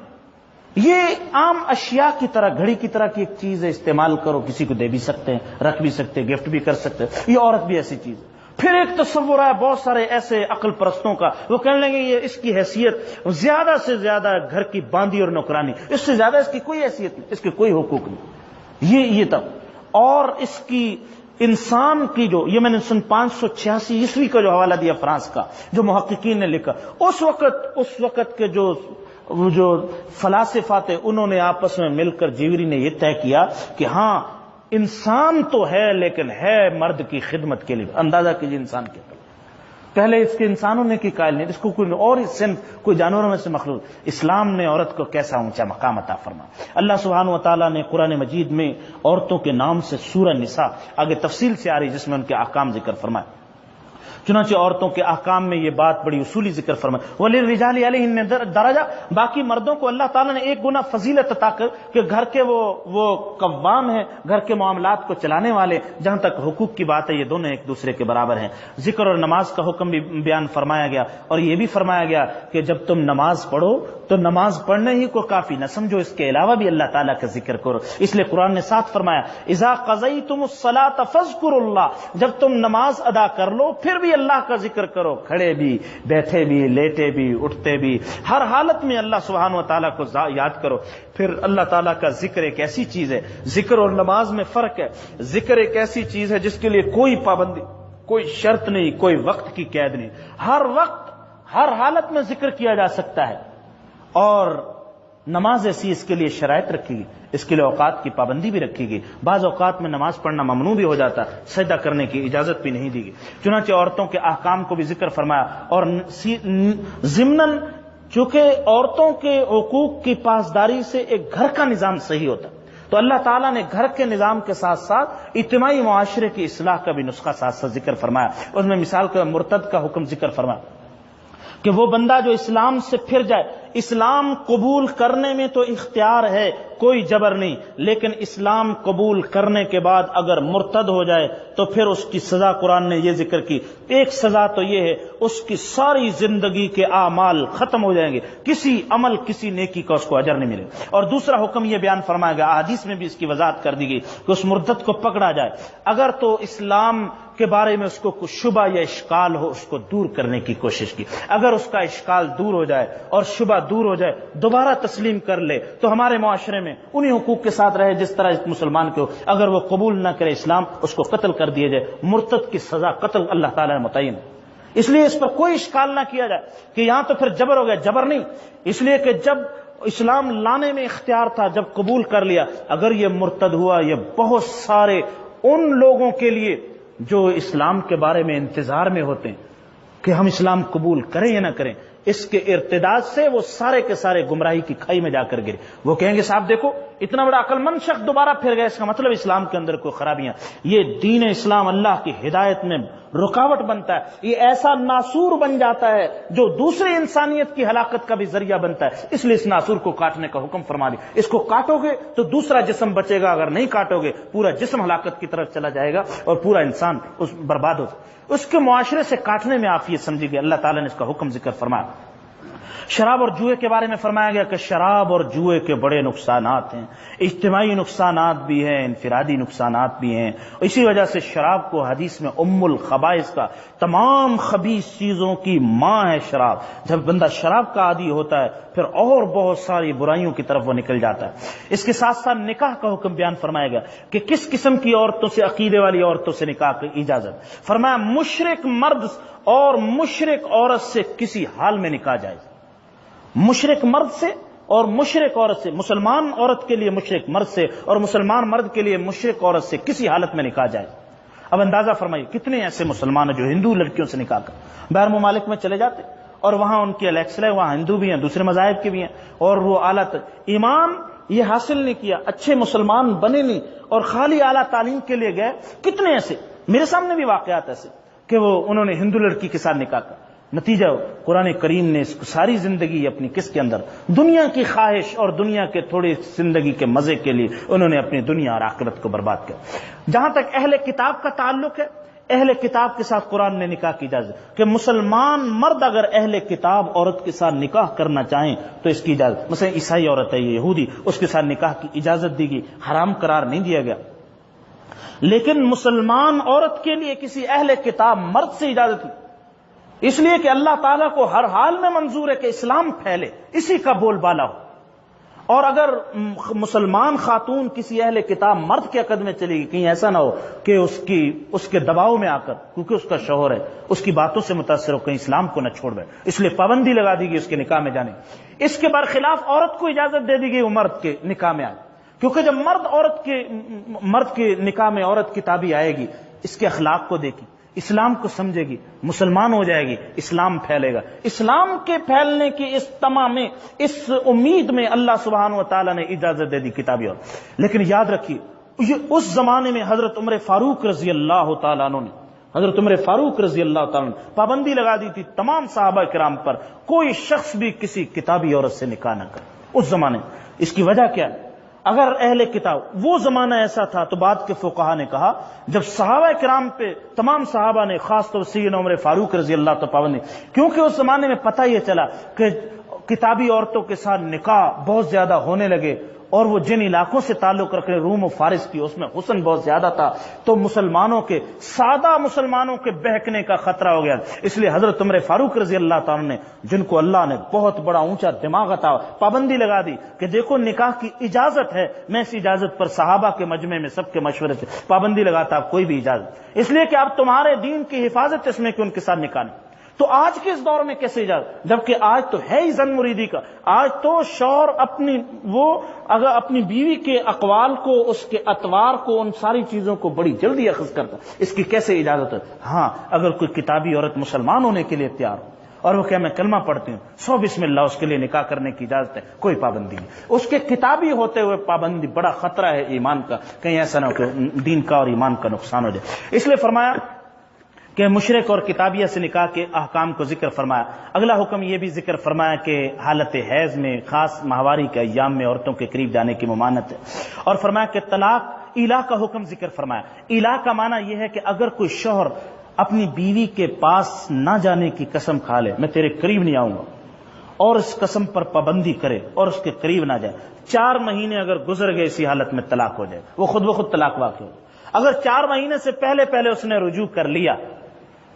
یہ عام اشیاء کی طرح، گھڑی کی طرح کی ایک چیز ہے، استعمال کرو، کسی کو دے بھی سکتے ہیں، رکھ بھی سکتے ہیں، گفٹ بھی کر سکتے ہیں، یہ عورت بھی ایسی چیز ہے۔ پھر ایک تصور ہے بہت سارے ایسے عقل پرستوں کا، وہ کہنے لگے یہ اس کی حیثیت زیادہ سے زیادہ گھر کی باندھی اور نوکرانی، اس سے زیادہ اس کی کوئی حیثیت نہیں، اس کے کوئی حقوق نہیں، یہ تب۔ اور اس کی انسان کی جو، یہ میں نے سن 586 عیسوی کا جو حوالہ دیا فرانس کا، جو محققین نے لکھا، اس وقت کے جو فلاسفہ تھے، انہوں نے آپس میں مل کر جیوری نے یہ طے کیا کہ ہاں انسان تو ہے لیکن ہے مرد کی خدمت کے لیے۔ اندازہ کیجیے انسان کے پہلے اس کے انسانوں نے کی قائل نہیں، اس کو کوئی اور صنف، کوئی جانوروں میں سے مخلوق، اسلام نے عورت کو کیسا اونچا مقام عطا فرمایا۔ اللہ سبحانہ و تعالیٰ نے قرآن مجید میں عورتوں کے نام سے سورہ نساء آگے تفصیل سے آ رہی جس میں ان کے احکام ذکر فرمائے۔ چنانچہ عورتوں کے احکام میں یہ بات بڑی اصولی ذکر فرمائے، وَلِلرِّجَالِ عَلَيْهِنَّ درجہ، باقی مردوں کو اللہ تعالیٰ نے ایک گنا فضیلت عطا کر کہ گھر کے وہ قوام ہیں، گھر کے معاملات کو چلانے والے، جہاں تک حقوق کی بات ہے یہ دونوں ایک دوسرے کے برابر ہیں۔ ذکر اور نماز کا حکم بھی بیان فرمایا گیا، اور یہ بھی فرمایا گیا کہ جب تم نماز پڑھو تو نماز پڑھنے ہی کو کافی نہ سمجھو، اس کے علاوہ بھی اللہ تعالیٰ کا ذکر کرو۔ اس لیے قرآن نے ساتھ فرمایا اذا قضیتم الصلاۃ فاذکروا اللہ، جب تم نماز ادا کر لو پھر بھی اللہ کا ذکر کرو، کھڑے بھی، بیٹھے بھی، لیٹے بھی، اٹھتے بھی، ہر حالت میں اللہ سبحانہ و تعالیٰ کو یاد کرو۔ پھر اللہ تعالیٰ کا ذکر ایک ایسی چیز ہے، ذکر اور نماز میں فرق ہے، ذکر ایک ایسی چیز ہے جس کے لیے کوئی پابندی، کوئی شرط نہیں، کوئی وقت کی قید نہیں، ہر وقت ہر حالت میں ذکر کیا جا سکتا ہے۔ اور نماز ایسی، اس کے لیے شرائط رکھی گئی، اس کے لیے اوقات کی پابندی بھی رکھی گئی، بعض اوقات میں نماز پڑھنا ممنوع بھی ہو جاتا، سجدہ کرنے کی اجازت بھی نہیں دی گئی۔ چنانچہ عورتوں کے احکام کو بھی ذکر فرمایا، اور ضمناً چونکہ عورتوں کے حقوق کی پاسداری سے ایک گھر کا نظام صحیح ہوتا، تو اللہ تعالیٰ نے گھر کے نظام کے ساتھ ساتھ اجتماعی معاشرے کی اصلاح کا بھی نسخہ ساتھ ساتھ ذکر فرمایا۔ اس میں مثال کے مرتد کا حکم ذکر فرمایا کہ وہ بندہ جو اسلام سے پھر جائے، اسلام قبول کرنے میں تو اختیار ہے، کوئی جبر نہیں، لیکن اسلام قبول کرنے کے بعد اگر مرتد ہو جائے تو پھر اس کی سزا قرآن نے یہ ذکر کی، ایک سزا تو یہ ہے اس کی ساری زندگی کے اعمال ختم ہو جائیں گے، کسی عمل کسی نیکی کا اس کو اجر نہیں ملے۔ اور دوسرا حکم یہ بیان فرمایا گیا، احادیث میں بھی اس کی وضاحت کر دی گئی کہ اس مرتد کو پکڑا جائے، اگر تو اسلام کے بارے میں اس کو کچھ شبہ یا اشکال ہو اس کو دور کرنے کی کوشش کی. اگر اس کا اشکال دور ہو جائے اور شبہ دور ہو جائے, دوبارہ تسلیم کر لے, تو ہمارے معاشرے میں انہی حقوق کے ساتھ رہے جس طرح مسلمان کے ہو. اگر وہ قبول نہ کرے اسلام, اس کو قتل کر دیا جائے. مرتد کی سزا قتل اللہ تعالیٰ نے متعین. اس لیے اس پر کوئی اشکال نہ کیا جائے کہ یہاں تو پھر جبر ہو گیا. جبر نہیں, اس لیے کہ جب اسلام لانے میں اختیار تھا, جب قبول کر لیا, اگر یہ مرتد ہوا, یہ بہت سارے ان لوگوں کے لیے جو اسلام کے بارے میں انتظار میں ہوتے ہیں کہ ہم اسلام قبول کریں یا نہ کریں, اس کے ارتداد سے وہ سارے کے سارے گمراہی کی کھائی میں جا کر گرے. وہ کہیں گے صاحب دیکھو اتنا بڑا عقل مند شخص دوبارہ پھر گیا, اس کا مطلب اسلام کے اندر کوئی خرابیاں. یہ دین اسلام اللہ کی ہدایت میں رکاوٹ بنتا ہے. یہ ایسا ناسور بن جاتا ہے جو دوسری انسانیت کی ہلاکت کا بھی ذریعہ بنتا ہے. اس لیے اس ناسور کو کاٹنے کا حکم فرما دیا. اس کو کاٹو گے تو دوسرا جسم بچے گا, اگر نہیں کاٹو گے پورا جسم ہلاکت کی طرف چلا جائے گا اور پورا انسان برباد ہو جائے. اس کے معاشرے سے کاٹنے میں آپ یہ سمجھیے کہ اللہ تعالیٰ نے اس کا حکم ذکر فرمایا. شراب اور جوئے کے بارے میں فرمایا گیا کہ شراب اور جوئے کے بڑے نقصانات ہیں, اجتماعی نقصانات بھی ہیں, انفرادی نقصانات بھی ہیں. اسی وجہ سے شراب کو حدیث میں ام الخبائث کا, تمام خبیث چیزوں کی ماں ہے شراب. جب بندہ شراب کا عادی ہوتا ہے پھر اور بہت ساری برائیوں کی طرف وہ نکل جاتا ہے. اس کے ساتھ ساتھ نکاح کا حکم بیان فرمایا گیا کہ کس قسم کی عورتوں سے, عقیدے والی عورتوں سے نکاح کی اجازت. فرمایا مشرک مرد اور مشرک عورت سے کسی حال میں نکاح جائز. مشرک مرد سے اور مشرک عورت سے, مسلمان عورت کے لیے مشرک مرد سے اور مسلمان مرد کے لیے مشرک عورت سے کسی حالت میں نکاح جائے. اب اندازہ فرمائیے کتنے ایسے مسلمان ہیں جو ہندو لڑکیوں سے نکاح کر باہر ممالک میں چلے جاتے اور وہاں ان کی الیکشن ہے, وہاں ہندو بھی ہیں, دوسرے مذاہب کے بھی ہیں, اور وہ اعلیٰ ایمان یہ حاصل نہیں کیا, اچھے مسلمان بنے نہیں, اور خالی اعلیٰ تعلیم کے لیے گئے. کتنے ایسے میرے سامنے بھی واقعات ایسے کہ انہوں نے ہندو لڑکی کے ساتھ نکاح کر. نتیجہ قرآن کریم نے اس ساری زندگی اپنی کس کے اندر, دنیا کی خواہش اور دنیا کے تھوڑی زندگی کے مزے کے لیے انہوں نے اپنی دنیا اور آخرت کو برباد کیا. جہاں تک اہل کتاب کا تعلق ہے, اہل کتاب کے ساتھ قرآن نے نکاح کی اجازت کہ مسلمان مرد اگر اہل کتاب عورت کے ساتھ نکاح کرنا چاہیں تو اس کی اجازت. مثلا عیسائی عورت ہے, یہ یہودی, اس کے ساتھ نکاح کی اجازت دی گئی, حرام قرار نہیں دیا گیا. لیکن مسلمان عورت کے لیے کسی اہل کتاب مرد سے اجازت نہیں, اس لیے کہ اللہ تعالیٰ کو ہر حال میں منظور ہے کہ اسلام پھیلے, اسی کا بول بالا ہو. اور اگر مسلمان خاتون کسی اہل کتاب مرد کے عقد میں چلے گی, کہیں ایسا نہ ہو کہ اس کے دباؤ میں آ کر, کیونکہ اس کا شوہر ہے, اس کی باتوں سے متاثر ہو, کہیں اسلام کو نہ چھوڑ دے, اس لیے پابندی لگا دی گئی اس کے نکاح میں جانے. اس کے برخلاف عورت کو اجازت دے دی گئی وہ مرد کے نکاح میں آئے, کیونکہ جب مرد کے نکاح میں عورت کتابی آئے گی, اس کے اخلاق کو دیکھی, اسلام کو سمجھے گی, مسلمان ہو جائے گی, اسلام پھیلے گا. اسلام کے پھیلنے کی اس تمام اس امید میں اللہ سبحانہ و تعالیٰ نے اجازت دے دی کتابی. اور لیکن یاد رکھیے یہ اس زمانے میں حضرت عمر فاروق رضی اللہ تعالیٰ عنہ نے, حضرت عمر فاروق رضی اللہ تعالیٰ نے پابندی لگا دی تھی تمام صحابہ کرام پر, کوئی شخص بھی کسی کتابی عورت سے نکاح نہ کرے اس زمانے. اس کی وجہ کیا ہے؟ اگر اہل کتاب, وہ زمانہ ایسا تھا تو بعد کے فقہا نے کہا جب صحابہ کرام پہ تمام صحابہ نے, خاص طور سے عمر فاروق رضی اللہ تعالیٰ پابندی, کیونکہ اس زمانے میں پتہ یہ چلا کہ کتابی عورتوں کے ساتھ نکاح بہت زیادہ ہونے لگے, اور وہ جن علاقوں سے تعلق رکھ رہے روم و فارس کی, اس میں حسن بہت زیادہ تھا, تو مسلمانوں کے, سادہ مسلمانوں کے بہکنے کا خطرہ ہو گیا. اس لیے حضرت عمر فاروق رضی اللہ تعالیٰ نے, جن کو اللہ نے بہت بڑا اونچا دماغ عطا, پابندی لگا دی کہ دیکھو نکاح کی اجازت ہے. میں اس اجازت پر صحابہ کے مجمع میں سب کے مشورے سے پابندی لگاتا, کوئی بھی اجازت, اس لیے کہ اب تمہارے دین کی حفاظت اس میں کہ ان کے ساتھ نکاح نہیں. تو آج کے اس دور میں کیسے اجازت, جبکہ آج تو ہے ہی زن مریدی کا. آج تو شوہر اگر اپنی بیوی کے اقوال کو, اس کے اطوار کو, ان ساری چیزوں کو بڑی جلدی اخذ کرتا. اس کی کیسے اجازت ہے؟ ہاں اگر کوئی کتابی عورت مسلمان ہونے کے لیے تیار ہو اور وہ کہ میں کلمہ پڑھتی ہوں, 100 بسم اللہ, اس کے لیے نکاح کرنے کی اجازت ہے, کوئی پابندی نہیں. اس کے کتابی ہوتے ہوئے پابندی, بڑا خطرہ ہے ایمان کا, کہیں ایسا نہ ہو کہ دین کا اور ایمان کا نقصان ہو جائے. اس لیے فرمایا کہ مشرک اور کتابیہ سے نکاح کے احکام کو ذکر فرمایا. اگلا حکم یہ بھی ذکر فرمایا کہ حالت حیض میں, خاص ماہواری کے ایام میں عورتوں کے قریب جانے کی ممانعت ہے. اور فرمایا کہ طلاق ایلا کا حکم ذکر فرمایا. ایلا کا معنی یہ ہے کہ اگر کوئی شوہر اپنی بیوی کے پاس نہ جانے کی قسم کھا لے, میں تیرے قریب نہیں آؤں گا, اور اس قسم پر پابندی کرے اور اس کے قریب نہ جائے, 4 مہینے اگر گزر گئے اسی حالت میں طلاق ہو جائے, وہ خود بخود طلاق واقع ہو. اگر 4 مہینے سے پہلے اس نے رجوع کر لیا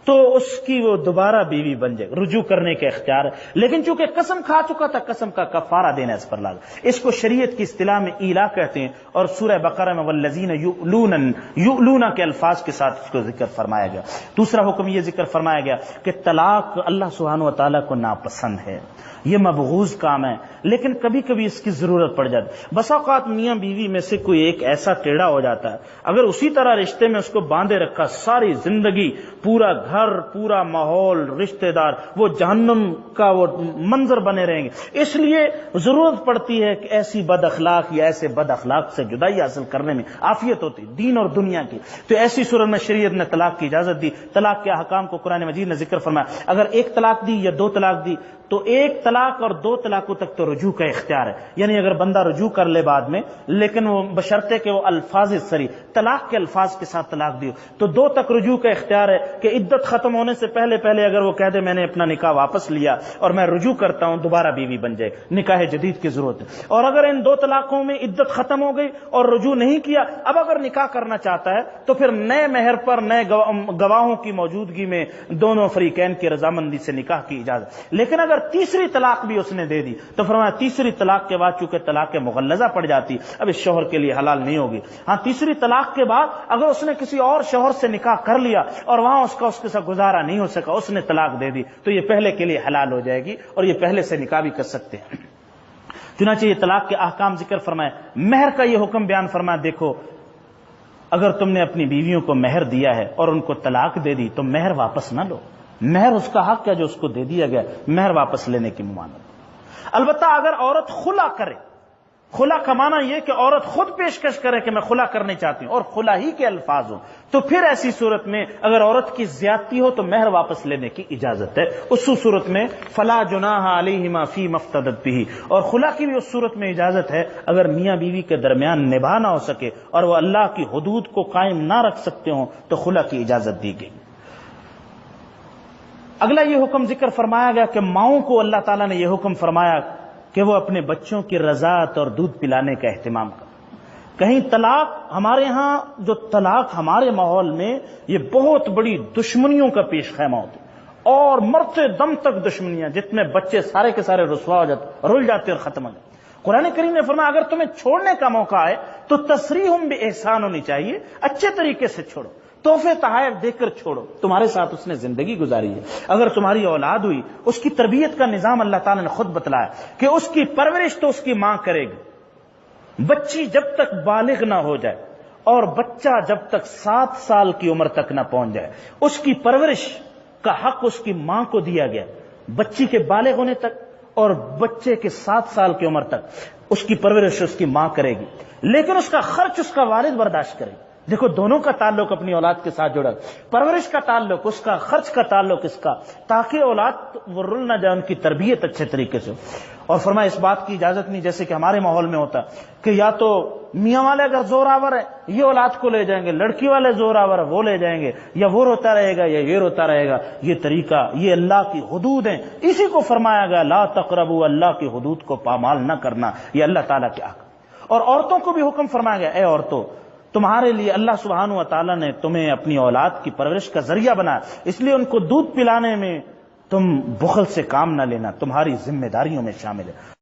تو اس کی وہ دوبارہ بیوی بن جائے، رجوع کرنے کا اختیار ہے، لیکن چونکہ قسم کھا چکا تھا، قسم کا کفارہ دینا اس پر لازم۔ اس کو شریعت کی اصطلاح میں ایلا کہتے ہیں، اور سورہ بقرہ میں والذین یؤلون کے الفاظ کے ساتھ اس کو ذکر فرمایا گیا۔ دوسرا حکم یہ ذکر فرمایا گیا کہ طلاق اللہ سبحانہ و تعالیٰ کو ناپسند ہے، یہ مبغوض کام ہے، لیکن کبھی کبھی اس کی ضرورت پڑ جاتی۔ بسا اوقات میاں بیوی میں سے کوئی ایک ایسا ٹیڑھا ہو جاتا ہے، اگر اسی طرح رشتے میں اس کو باندھے رکھا ساری زندگی، پورا گھر، پورا ماحول، رشتہ دار، وہ جہنم کا وہ منظر بنے رہیں گے۔ اس لیے ضرورت پڑتی ہے کہ ایسی بد اخلاق یا ایسے بد اخلاق سے جدائی حاصل کرنے میں عافیت ہوتی، دین اور دنیا کی۔ تو ایسی صورت میں شریعت نے طلاق کی اجازت دی۔ طلاق کے احکام کو قرآن مجید نے ذکر فرمایا، اگر 1 طلاق دی یا 2 طلاق دی تو 1 طلاق اور 2 طلاقوں تک تو رجوع کا اختیار ہے، یعنی اگر بندہ رجوع کر لے بعد میں، لیکن وہ بشرطے کہ وہ الفاظ سری طلاق کے الفاظ کے ساتھ طلاق دی تو 2 تک رجوع کا اختیار ہے، کہ عدت ختم ہونے سے پہلے اگر وہ کہہ دے میں نے اپنا نکاح واپس لیا اور میں رجوع کرتا ہوں، دوبارہ بیوی بن جائے، نکاح جدید کی ضرورت ہے۔ اور اگر ان 2 طلاقوں میں عدت ختم ہو گئی اور رجوع نہیں کیا، اب اگر نکاح کرنا چاہتا ہے تو پھر نئے مہر پر نئے گواہوں کی موجودگی میں دونوں فریقین کی رضامندی سے نکاح کی اجازت۔ لیکن اگر تیسری طلاق بھی اس نے دے دی تو فرمایا تیسری طلاق کے بعد چونکہ طلاق مغلظہ پڑ جاتی، اب اس شوہر کے لیے حلال نہیں ہوگی۔ ہاں، تیسری طلاق کے بعد اگر اس نے کسی اور شوہر سے نکاح کر لیا اور وہاں اس کے ساتھ گزارا نہیں ہو سکا، اس نے طلاق دے دی تو یہ پہلے کے لیے حلال ہو جائے گی اور یہ پہلے سے نکاح بھی کر سکتے ہیں۔ چنانچہ یہ طلاق کے احکام ذکر فرمائے، مہر کا یہ حکم بیان فرمایا، دیکھو اگر تم نے اپنی بیویوں کو مہر دیا ہے اور ان کو طلاق دے دی تو مہر واپس نہ لو، مہر اس کا حق ہے جو اس کو دے دیا گیا، مہر واپس لینے کی ممانعت۔ البتہ اگر عورت خلا کرے، خلا کا معنی یہ کہ عورت خود پیشکش کرے کہ میں خلا کرنے چاہتی ہوں اور خلا ہی کے الفاظ ہوں، تو پھر ایسی صورت میں اگر عورت کی زیادتی ہو تو مہر واپس لینے کی اجازت ہے۔ اس صورت میں فلا جناح علیہما فی مفتدت بہ، اور خلا کی بھی اس صورت میں اجازت ہے اگر میاں بیوی کے درمیان نباہ نہ ہو سکے اور وہ اللہ کی حدود کو قائم نہ رکھ سکتے ہوں تو خلا کی اجازت دی گئی۔ اگلا یہ حکم ذکر فرمایا گیا کہ ماؤں کو اللہ تعالیٰ نے یہ حکم فرمایا کہ وہ اپنے بچوں کی رضاعت اور دودھ پلانے کا اہتمام کریں۔ کہیں طلاق، ہمارے ہاں جو طلاق ہمارے ماحول میں یہ بہت بڑی دشمنیوں کا پیش خیمہ ہوتی اور مرتے دم تک دشمنیاں، جتنے بچے سارے کے سارے رسوا ہو جاتے، رل جاتے اور ختم ہو جاتے۔ قرآن کریم نے فرمایا اگر تمہیں چھوڑنے کا موقع آئے تو تسریحم باحسان ہونی چاہیے، اچھے طریقے سے چھوڑو، تحفے تحائف دے کر چھوڑو، تمہارے ساتھ اس نے زندگی گزاری ہے۔ اگر تمہاری اولاد ہوئی، اس کی تربیت کا نظام اللہ تعالیٰ نے خود بتلایا کہ اس کی پرورش تو اس کی ماں کرے گی۔ بچی جب تک بالغ نہ ہو جائے اور بچہ جب تک 7 سال کی عمر تک نہ پہنچ جائے، اس کی پرورش کا حق اس کی ماں کو دیا گیا، بچی کے بالغ ہونے تک اور بچے کے 7 سال کی عمر تک اس کی پرورش اس کی ماں کرے گی، لیکن اس کا خرچ اس کا والد برداشت کرے گی۔ دیکھو دونوں کا تعلق اپنی اولاد کے ساتھ جڑا، پرورش کا تعلق اس کا، خرچ کا تعلق اس کا، تاکہ اولاد وہ رل نہ جائے، ان کی تربیت اچھے طریقے سے۔ اور فرمایا اس بات کی اجازت نہیں جیسے کہ ہمارے ماحول میں ہوتا کہ یا تو میاں والے اگر زور آور ہے یہ اولاد کو لے جائیں گے، لڑکی والے زور آور ہے وہ لے جائیں گے، یا وہ روتا رہے گا یا یہ روتا رہے گا۔ یہ طریقہ، یہ اللہ کی حدود ہیں، اسی کو فرمایا گیا لا تقربوا، اللہ کی حدود کو پامال نہ کرنا، یہ اللہ تعالیٰ کے حق۔ اور عورتوں کو بھی حکم فرمایا گیا اے عورتوں، تمہارے لیے اللہ سبحانہ و تعالیٰ نے تمہیں اپنی اولاد کی پرورش کا ذریعہ بنایا، اس لیے ان کو دودھ پلانے میں تم بخل سے کام نہ لینا، تمہاری ذمہ داریوں میں شامل ہے۔